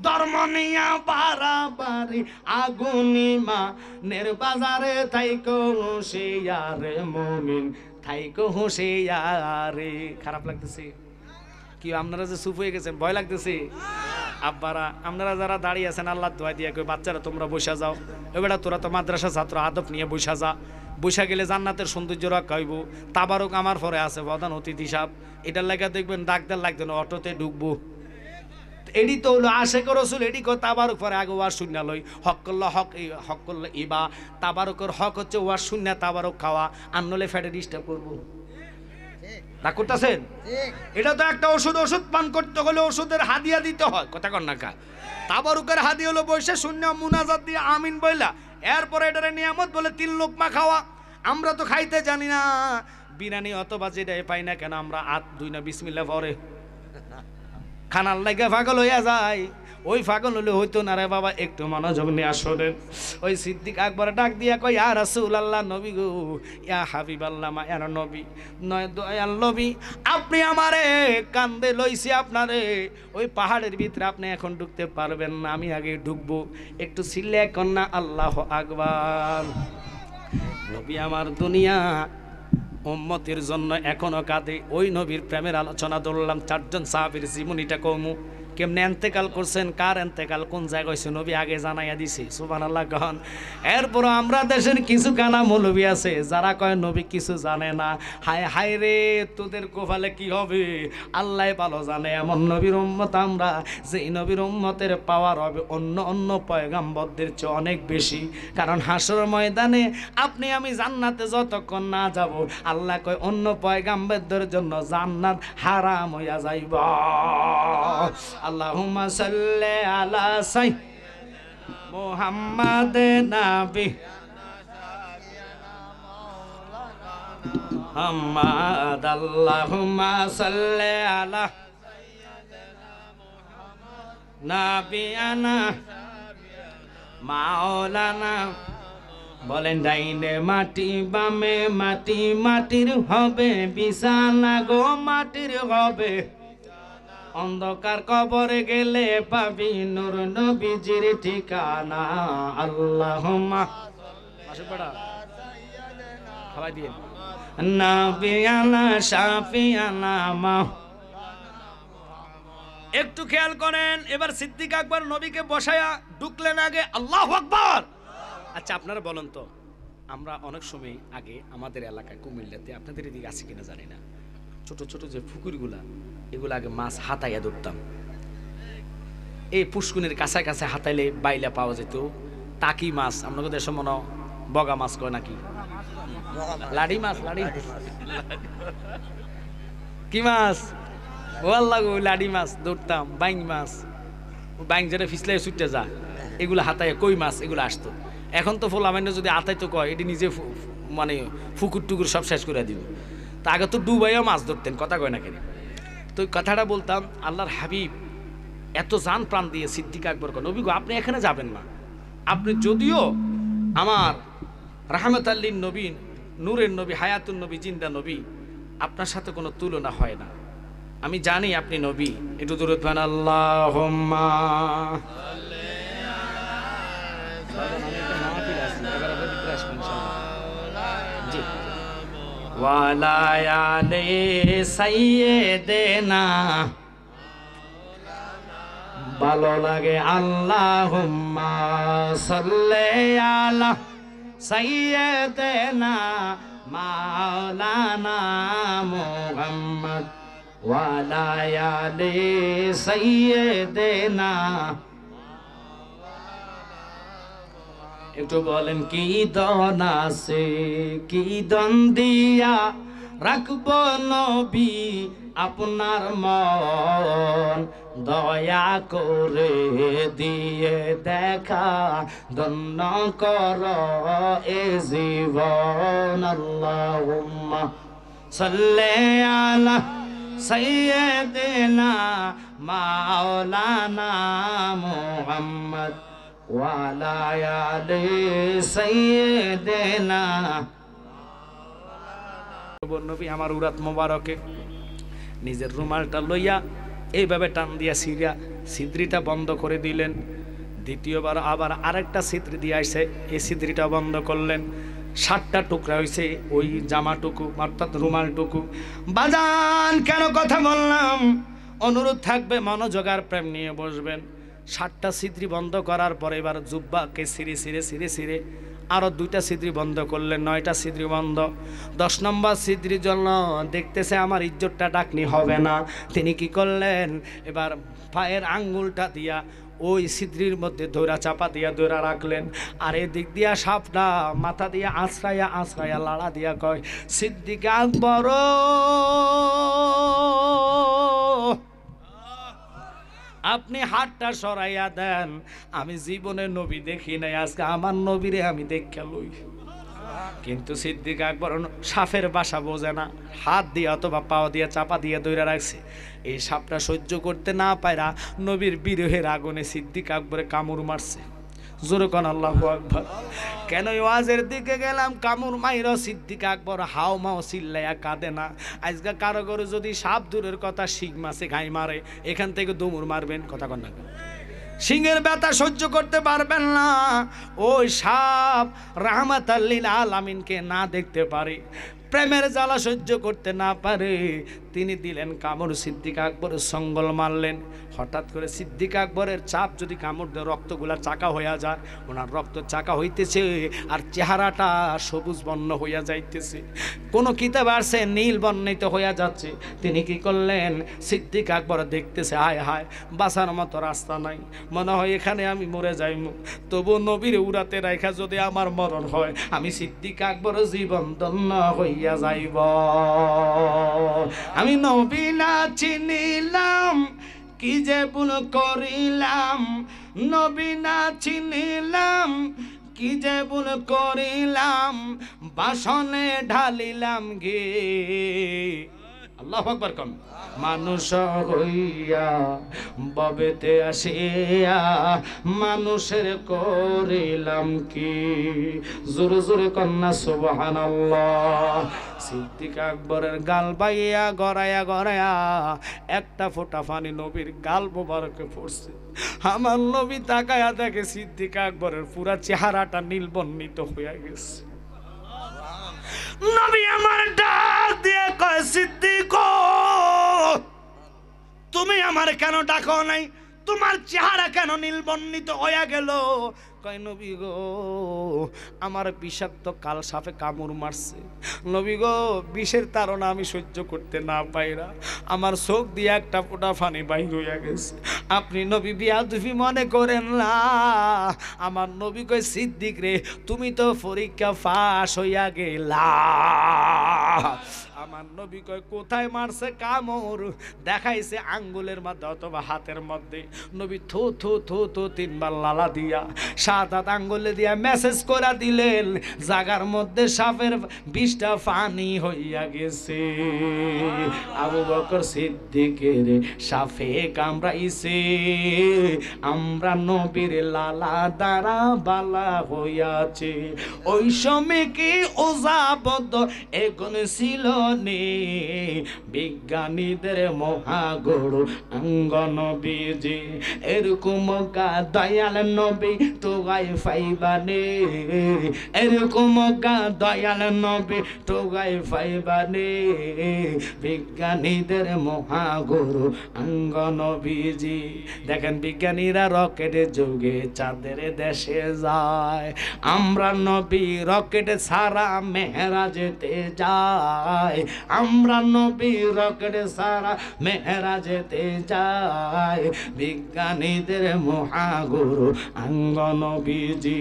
ধর্ম নিয়া বাড়াবাড়ি, আগুনিমা নের বাজারে থাইকো হুঁশিয়ারে মুমিন, থাইকো হুঁশিয়ারে। খারাপ লাগতেছে কি আপনারা যে চুপ হয়ে গেছেন? ভয় লাগতেছে? আব্বারা আপনারা যারা দাঁড়িয়ে আছেন আল্লাহ দোয়া দিয়ে কই বাচ্চারা তোমরা বসা যাও, এবারে তোরা তো মাদ্রাসা ছাত্র, আদব নিয়ে বসা যা, বসা গেলে জান্নাতের সৌন্দর্য রক্ষা হইব। তাবারক আমার পরে আছে প্রধান অতিথি সাহেব, এটার লেখা দেখবেন ডাকদার লাগতো না, অটোতে ঢুকবো। এডি তো হলো আশেক রসুল, এডি কো তাবারক পরে আগে ওয়ার শূন্য লই, হক করল হক, হক করল ইবা। তাবারকের হক হচ্ছে ওয়ার শূন্য তাবারক খাওয়া, আনলে ফ্যাটে ডিস্টার্ব করবো। রাগ করতেছেন? এটা তো একটা ওষুধ, ওষুধ পান করতে হলে ওষুধের হাদিয়া দিতে হয়, কথা কর না কা। তাবারুকের হাদিয়া হলো বসে শূন্য মুনাজাত দিয়ে আমিন বইলা, এরপরে এটারে নিয়ামত বলে ৩ লোকমা খাওয়া। আমরা তো খাইতে জানি না, বিরিয়ানি অথবা যেটাই পাই না কেন আমরা আত দুই না বিসমিল্লাহ পরে খানার লাগে পাগল হইয়া যায়। ওই পাগল হলে হইতো না রে বাবা, একটু মনোযোগ নিয়ে আসলেন। ওই সিদ্দিক আকবর ডাক দিয়া কই ইয়া রাসূলুল্লাহ, নবী গো, ইয়া হাবিবাল্লাহ, মায়ার নবী, নয় দয়াল নবী, আপনি আমারে কান্দে লইছি আপনারে, ওই পাহাড়ের ভিতরে আপনি এখন ঢুকতে পারবেন না, আমি আগে ঢুকবো, একটু ছিলে কন্যা আল্লাহু আকবার। নবী আমার দুনিয়া উম্মতের জন্য এখনো কাঁদে। ওই নবীর প্রেমের আলোচনা ধরলাম, 4 জন সাহাবীর জীবনীটা কমু, কেমনে এন্তেকাল করছেন, কার এন্তেকাল কোন জায়গায় হয়েছে নবী আগে জানাইয়া দিছে, সুবহানাল্লাহ কন। এরপর আমরা দেশের কিছু কানা মৌলবী আছে যারা কয় নবী কিছু জানে না। হায় হায় রে, তোদের কোফালে কি হবে আল্লাহ ভালো জানে। এমন নবীর উম্মত আমরা, যে নবীর উম্মতের পাওয়ার হবে অন্য অন্য পয়গাম্বরদের চেয়ে অনেক বেশি। কারণ হাসর ময়দানে আপনি আমি জান্নাতে যতক্ষণ না যাব, আল্লাহ কয় অন্য পয়গাম্বরদের জন্য জান্নাত হারাম হইয়া যাইব। আল্লাহুম্মা সাল্লি আলা সাইয়্যিদিনা মুহাম্মাদ নাবি মুহাম্মাদ, আল্লাহুম্মা সাল্লি আলা সাইয়্যিদিনা মুহাম্মাদ নাবিয়ানা মাওলানা। বলেন ডাইনে মাটি বামে মাটি, মাটির হবে বিছানা গো, মাটির হবে। অন্ধকার কবরে গেলে পাবি নূর নবীজির ঠিকানা। আল্লাহুম্মা খাওয়াই দিয়ে নাবিয়ানা শাফিয়ানা মা। একটু খেয়াল করেন, এবার সিদ্দিক আকবর নবীকে বসায়া ঢুকলেন আগে আল্লাহু আকবার। আচ্ছা আপনারা বলেন তো, আমরা অনেক সময় আগে আমাদের এলাকায় কুমিল্লাতে, আপনাদের এদিকে আছে কিনা জানি না, ছোট ছোট যে পুকুরগুলা, এগুলো আগে মাছ হাতাইয়া ধরতাম। এই পুষ্কুনের কাছায় কাছে হাতাইলে বাইলা পাওয়া যেত টাকি মাছ, আপনাদের দেশে মনে বগা মাছ কয় নাকি, লাড়ি মাছ, লাড়ি কি মাছ, ও আল্লাহ গো, লাড়ি মাছ ধরতাম। বাইং মাছ, বাইং যেটা ফিসলাই ছুটতে যা, এগুলো হাতাইয়া কই মাছ এগুলো আসতো। এখন তো ফোলামান্য যদি আতাইতো কয়, এটি নিজে মানে ফুকুর টুকুর সব শেষ করে দিব। তা আগে তো ডুবাইয়া মাছ ধরতেন, কথা কয় না কেন। তো কথাটা বলতাম, আল্লাহর হাবিব এত জান প্রাণ দিয়ে সিদ্দিক আকবর কয় নবী গো, আপনি এখানে যাবেন না, আপনি যদিও আমার রাহমাতাল লিন নবী, নূরের নবী, হায়াতুন নবী, জিন্দা নবী, আপনার সাথে কোনো তুলনা হয় না। আমি জানি আপনি নবী, একটু দূরে পান আল্লাহুম্মা জি ওয়ালা আলে সাইয়্যিদিনা ভালো লাগে আল্লাহুম্মা সাল্লি আলা সাইয়্যিদিনা মাওলানা মুহাম্মদ ওয়ালা আলে সাইয়্যিদিনা। একটু বলেন কি দন আছে, কি দন দিয়া রাখব নবী আপনার মন, দয়া করে দিয়ে দেখা ধন্য কর এ জীবন। আল্লাহুম্মা সাল্লি আলা সাইয়্যিদিনা মাওলানা মুহাম্মদ ওয়ালা আলি সাইয়্যিদিনা। নবী আমার উরাত মোবারকে নিজের রুমালটা লইয়া এইভাবে টান দিয়া ছিদ্রিটা বন্ধ করে দিলেন। দ্বিতীয়বার আবার আরেকটা ছিদ্রি দিয়ে আসে, এই ছিদ্রিটা বন্ধ করলেন। 7টা টুকরা হয়েছে ওই জামাটুকু অর্থাৎ রুমালটুকু। বাজান কেন কথা বললাম, অনুরোধ থাকবে মনোযোগ আর প্রেম নিয়ে বসবেন। 7টা ছিদ্রি বন্ধ করার পরে এবার জুব্বাকে সিঁড়ে আরো 2টা ছিদ্রি বন্ধ করলেন, 9টা ছিদ্রি বন্ধ। 10 নম্বর ছিদ্রির জন্য দেখতেছে আমার ইজ্জতটা ডাকনি হবে না, তিনি কি করলেন, এবার পায়ের আঙ্গুলটা দিয়া ওই ছিদ্রির মধ্যে ধরা চাপা দিয়া ধরা রাখলেন। আর এদিক দিয়া সাপটা মাথা দিয়া আঁচড়াইয়া লাড়া দিয়া কয়, সিদ্দিক আকবর আপনি হাতটা সরাইয়া দেন, আমি জীবনে নবী দেখি নাই, আজকে আমার নবীরে আমি দেখা লই। কিন্তু সিদ্দিক আকবর সাপের বাসা বোঝে না, হাত দিয়ে অথবা পাও দিয়ে চাপা দিয়ে ধরে রাখছে। এই সাপটা সহ্য করতে না পায়রা নবীর বিরহের আগুনে সিদ্দিক আকবরে কামড় মারছে। জোরে কোন আল্লাহু আকবার। কেন ওয়াজের দিকে গেলাম, কামড় মাইরা সিদ্দিক আকবর হাও মাও চিল্লাইয়া কাঁদে না। আজকে কারো করে যদি সাপ দূরের কথা শিং মাছে ঘাই মারে, এখান থেকে দুমুর মারবেন, কথা কন না, সিংহের ব্যথা সহ্য করতে পারবেন না। ওই সাপ রাহমাতাল লিল আলামিনকে না দেখতে পারে, প্রেমের জ্বালা সহ্য করতে না পারে, তিনি দিলেন কামড়, সিদ্দিক আকবরের সঙ্গল মারলেন। হঠাৎ করে সিদ্দিক আকবরের চাপ যদি কামড় দিয়ে রক্তগুলা চাকা হইয়া যায়, ওনার রক্ত চাকা হইতেছে আর চেহারাটা সবুজ বর্ণ হইয়া যাইতেছে, কোনো কিতাব আসছে নীল বর্ণিত হইয়া যাচ্ছে। তিনি কি করলেন, সিদ্দিক আকবর দেখতেছে হায় হায় বাঁচার মতো রাস্তা নাই, মনে হয় এখানে আমি মরে যাইমু, তবু নবীর উড়াতে রাখা যদি আমার মরণ হয়, আমি সিদ্দিক আকবর জীবন ধন্য হইয়া যাইব। আমি নবী না চিনিলাম, কি যে ভুল করিলাম, নবী না চিনিলাম, কি যে ভুল করিলাম, বাসনে ঢালিলাম গে। আল্লাহু আকবার কম। মানুষ হইয়া ববেতে আসিয়া মানুষের করিলাম কি, জোরে জোরে কন্যা সুবহানাল্লাহ। সিদ্দিক আকবরের গাল বাইয়া গড়াইয়া একটা ফোঁটা পানি নবীর গাল মোবারকে পড়ছে। আমার নবী তাকায়া দেখে সিদ্দিক আকবরের পুরা চেহারাটা নীলবর্ণিত হইয়া গেছে। নবী আমার ডাক দিয়ে কয়, সিদ্দিক তুমি আমার কেন ডাকো নাই, তোমার চেহারা কেন নীলবর্ণিত হইয়া গেল? কয় নবী গো আমার বিষাক্ত কাল সাপে কামড় মারছে, নবী গো বিষের তাড়না আমি সহ্য করতে না পাইরা আমার চোখ দিয়ে একটা ফোঁটা পানি বাইর হইয়া গেছে। আপনি নবী বিয়াদুফি মনে করেন না। আমার নবী কয়, সিদ্দিক রে তুমি তো পরীক্ষা পাস হইয়া গেলা। আমার নবী কয়, কোথায় মারছে কামড়? দেখাইছে আঙ্গুলের মধ্যে অথবা হাতের মধ্যে। নবী থু থু থু থু 3বার লালা দিয়া 7 আঙ্গুলে দিয়া মেসেজ করে দিলেন, জাগার মধ্যে সাপের 20টা পানি হইয়া গেছে। আবু বকর সিদ্দিকের সাপে কামড়াইছে, আমরা নবীর লালা দ্বারা বালা হইয়াছে। ওই সময় কি ওজাবদ এগুন ছিল জীবনে বিজ্ঞানীদের মহাগুরু অঙ্গ নবীজি এরকম দয়াল নবী তো গাই ফাইবানে এরকম দয়াল নবী তো গাই ফাইবানে বিজ্ঞানীদের মহাগুরু অঙ্গ নবীজি। দেখেন বিজ্ঞানীরা রকেটের যুগে চাঁদের দেশে যায়, আমরা নবী রকেট ছাড়া মেহেরাজেতে যাই, আমরা নবী রকেট ছাড়া মেহেরাজেতে যাই বিজ্ঞানীদের মহাগুরু অঙ্গ নবীজি।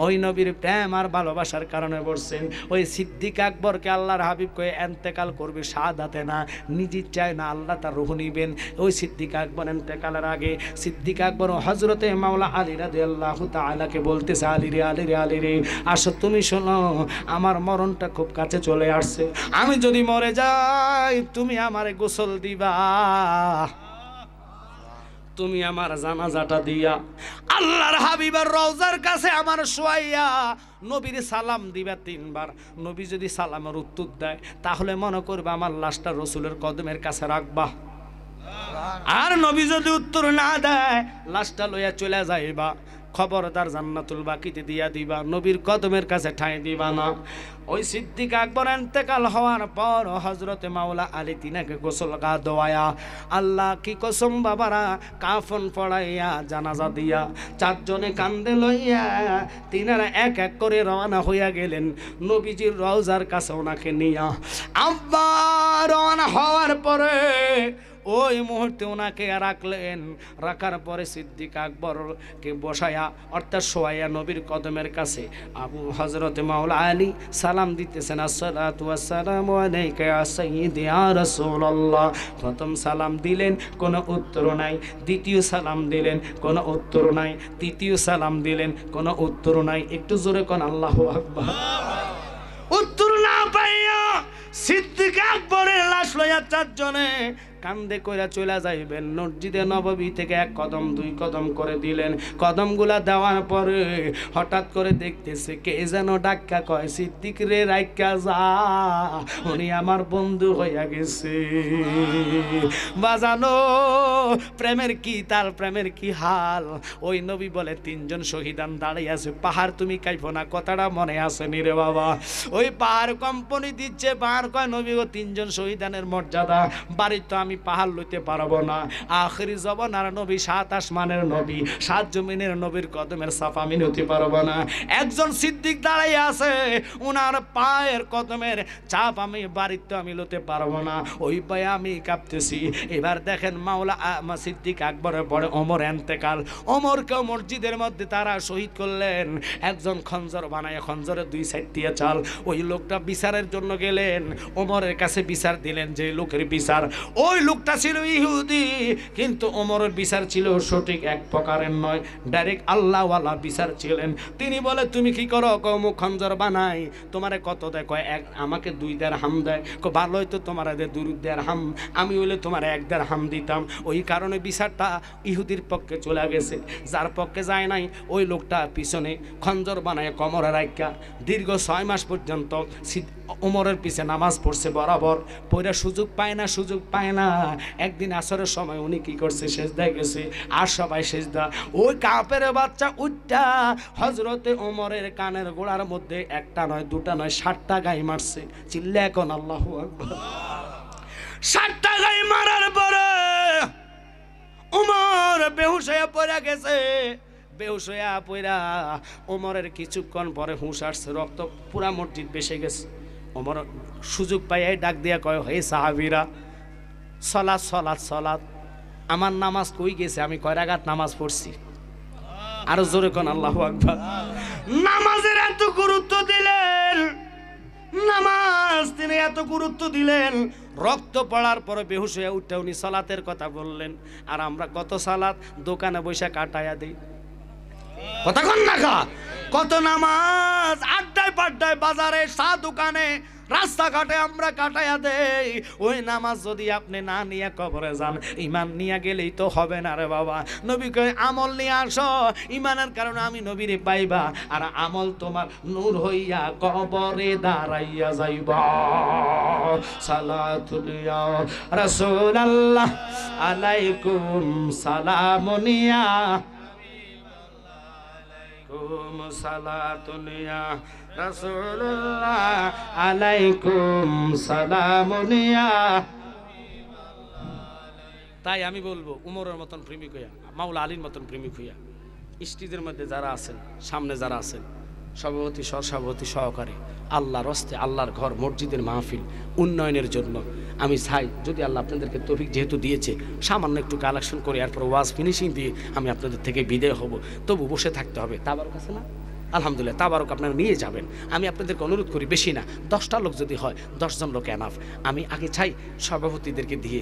ওই নবীর প্রেম আর ভালোবাসার কারণে বলছেন ওই সিদ্দিক আকবরকে আল্লাহর হাবিব কয়ে এন্তেকাল করবে শাহাদাতে না, নিজে চায় না আল্লাহ তার রূহ নিবেন। ওই সিদ্দিক আকবর এন্তেকালের আগে সিদ্দিক আকবর হযরতে মাওলা আলী রাদিয়াল্লাহু তাআলাকে বলতেছে, আলী রে আলী রে আলী রে আসো তুমি শোনো, আমার মরণটা খুব কাছে চলে আসছে, আমি যদি মরে যাই তুমি আমারে গোসল দিবা, তুমি আমার জানাজাটা দিয়া আল্লাহর হাবিবের রওজার কাছে আমার শোয়াইয়া নবীর সালাম দিবা 3 বার। নবী যদি সালামের উত্তর দেয় তাহলে মনে করবে আমার লাশটা রসুলের কদমের কাছে রাখবা, আর নবী যদি উত্তর না দেয় লাশটা লইয়া চলে যাইবা, খবরদার জান্নাতুল বাকিতে দিয়া দিবা, নবীর কদমের কাছে ঠাঁই দিবা না। ওই সিদ্দিক আকবর ইন্তেকাল হওয়ার পর হযরতে মাওলা আলী তিনাকে গোসল গা দোয়ায়া, আল্লাহ কি কসম বাবারা, কাফন পড়াইয়া জানাজা দিয়া 4 জনে কান্দে লইয়া তিনারা এক এক করে রওনা হইয়া গেলেন নবীজির রওজার কাছে ওনাকে নিয়া। আব্বা রওনা হওয়ার পরে ওই মুহূর্তে ওনাকে রাখলেন, রাখার পরে সিদ্দিক আকবরকে বসায়া অর্থাৎ শোয়াইয়া নবীর কদমের কাছে আবু হযরতে মাওলা আলী সালাম দিতেছেন, আসসালাতু ওয়াসসালামু আলাইকা ইয়া সাইয়্যিদি ইয়া রাসূলুল্লাহ। প্রথম সালাম দিলেন কোনো উত্তর নাই, দ্বিতীয় সালাম দিলেন কোনো উত্তর নাই, তৃতীয় সালাম দিলেন কোনো উত্তর নাই। একটু জোরে কোন আল্লাহু আকবার। উত্তর না পাইয়া সিদ্দিক আকবরের লাশ লইয়া 4 জনে কান্দে কইরা চলে যাইবেন মসজিদে নববী থেকে 1 কদম 2 কদম করে দিলেন। কদমগুলা দেওয়ার পরে হঠাৎ করে দেখতেছে কে যেন ডাক্কা কয়, সিদ্দিক রে রাইকা যা, উনি আমার বন্ধু হইয়া গেছে। বাজানো প্রেমের কি তার প্রেমের কি হাল। ওই নবী বলে 3 জন শহীদান দাঁড়িয়ে আছে, পাহাড় তুমি কাইফো না, কথাটা মনে আছে নি রে বাবা। ওই পাহাড় কম্পনি দিচ্ছে, পাহাড় কয় নবী ও 3 জন শহীদানের মর্যাদা, বাড়ি তো আমি পাহাড় লইতে পারবো না, আখিরি জবানার নবী 7 আসমানের নবী 7 জমিনের নবীর কদমের সাফা আমি নিতে পারবো না। একজন সিদ্দিক দাঁড়াইয়া আছে, উনার পায়ের কদমের চাপ আমি বাড়িতে আমি লইতে পারবো না, ওই পায়ে আমি কাঁপতেছি। এবার দেখেন মাওলা সিদ্দিক আকবরের পরে ওমর এন্তেকাল, ওমরকে মসজিদের মধ্যে তারা শহীদ করলেন। একজন খঞ্জর বানায়, খঞ্জরের 2 সাইড দিয়ে চাল। ওই লোকটা বিচারের জন্য গেলেন, ওমরের কাছে বিচার দিলেন যে লোকের বিচার। ওই লোকটা ছিল ইহুদি, কিন্তু ওমরের বিচার ছিল সঠিক এক প্রকারের নয়, ডাইরেক্ট আল্লাহওয়ালা বিচার ছিলেন। তিনি বলে তুমি কি করো, কমু খঞ্জর বানাই, তোমারে কত দেয়, কয় আমাকে 2 দিরহাম দেয়, ভালো হইতো তোমার 2 দিরহাম, আমি হইলে তোমার 1 দিরহাম দিতাম। ওই কারণে বিচারটা ইহুদির পক্ষে চলে গেছে। যার পক্ষে যায় নাই ওই লোকটা পিছনে খঞ্জর বানায় কোমরে রাখা দীর্ঘ 6 মাস পর্যন্ত ওমরের পিছে নামাজ পড়ছে বরাবর, পড়া সুযোগ পায় না, সুযোগ পায় না। একদিন আসরের সময় উনি কি করছে, সেজদায় গেছে, আর সবাই সেজদা। ওই কাপের বাচ্চা উঠটা হযরতে ওমরের কানের গোড়ার মধ্যে 1টা নয় 2টা নয় 7টা গাই মারছে। চিল্লা এখন আল্লাহু আকবার। 7টা গাই মারার পরে ওমর বেহুশ হয়ে পড়ে গেছে। বেহুশ হইয়া পইরা ওমরের কিছুক্ষণ পরে হুঁশ আসছে, রক্ত পুরা মসজিদ বেসে গেছে। ওমর সুযোগ পাইয়া ডাক দিয়া কয়, হে সাহাবীরা, সলাৎ সলাৎ সলাৎ, আমার নামাজ কই গেছে, আমি কয় রাকাত নামাজ পড়ছি। আরো জোরে কোন আল্লাহু আকবার। নামাজের এত গুরুত্ব দিলেন, নামাজ তিনি এত গুরুত্ব দিলেন, রক্ত পড়ার পরে বেহুশ হয়ে উঠে উনি সালাতের কথা বললেন। আর আমরা কত সালাত দোকানে বসে কাটাইয়া দিই, কতক্ষণ না কত নামাজ আড্ডায় পাড্ডায় বাজারে চা দোকানে রাস্তাঘাটে আমরা কাটাইয়া দেই। ওই নামাজ যদি আপনি না নিয়ে কবরে যান, ইমান নিয়ে গেলেই তো হবে না রে বাবা। নবী কয় আমল নিয়ে আসো, ইমানের কারণে আমি নবীরে পাইবা, আর আমল তোমার নূর হইয়া কবরে দাঁড়াইয়া যাইবা। সালাতুলিয়া রাসূলুল্লাহ আলাইকুম সালামুনিয়া কুম সালাতুনিয়া রাসূলুল্লাহ আলাইকুম সালামুনিয়া। তাই আমি বলবো উমরের মতন প্রেমিক হইয়া, মাওলা আলীর মতন প্রেমিক হইয়া, স্টেজের মধ্যে যারা আছেন, সামনে যারা আছেন, সভাপতি সহসভাপতি সহকারে, আল্লাহর হস্তে আল্লাহর ঘর মসজিদের মাহফিল উন্নয়নের জন্য আমি চাই, যদি আল্লাহ আপনাদেরকে তৌফিক যেহেতু দিয়েছে, সামান্য একটু কালেকশন করে এরপর ওয়াজ ফিনিশিং দিয়ে আমি আপনাদের থেকে বিদায় হব, তবু বসে থাকতে হবে। তাবারক আছে না? আলহামদুলিল্লাহ, তাবারক আপনারা নিয়ে যাবেন। আমি আপনাদেরকে অনুরোধ করি, বেশি না, 10টা লোক যদি হয়, 10জন লোক এনাফ। আমি আগে চাই সভাপতিদেরকে দিয়ে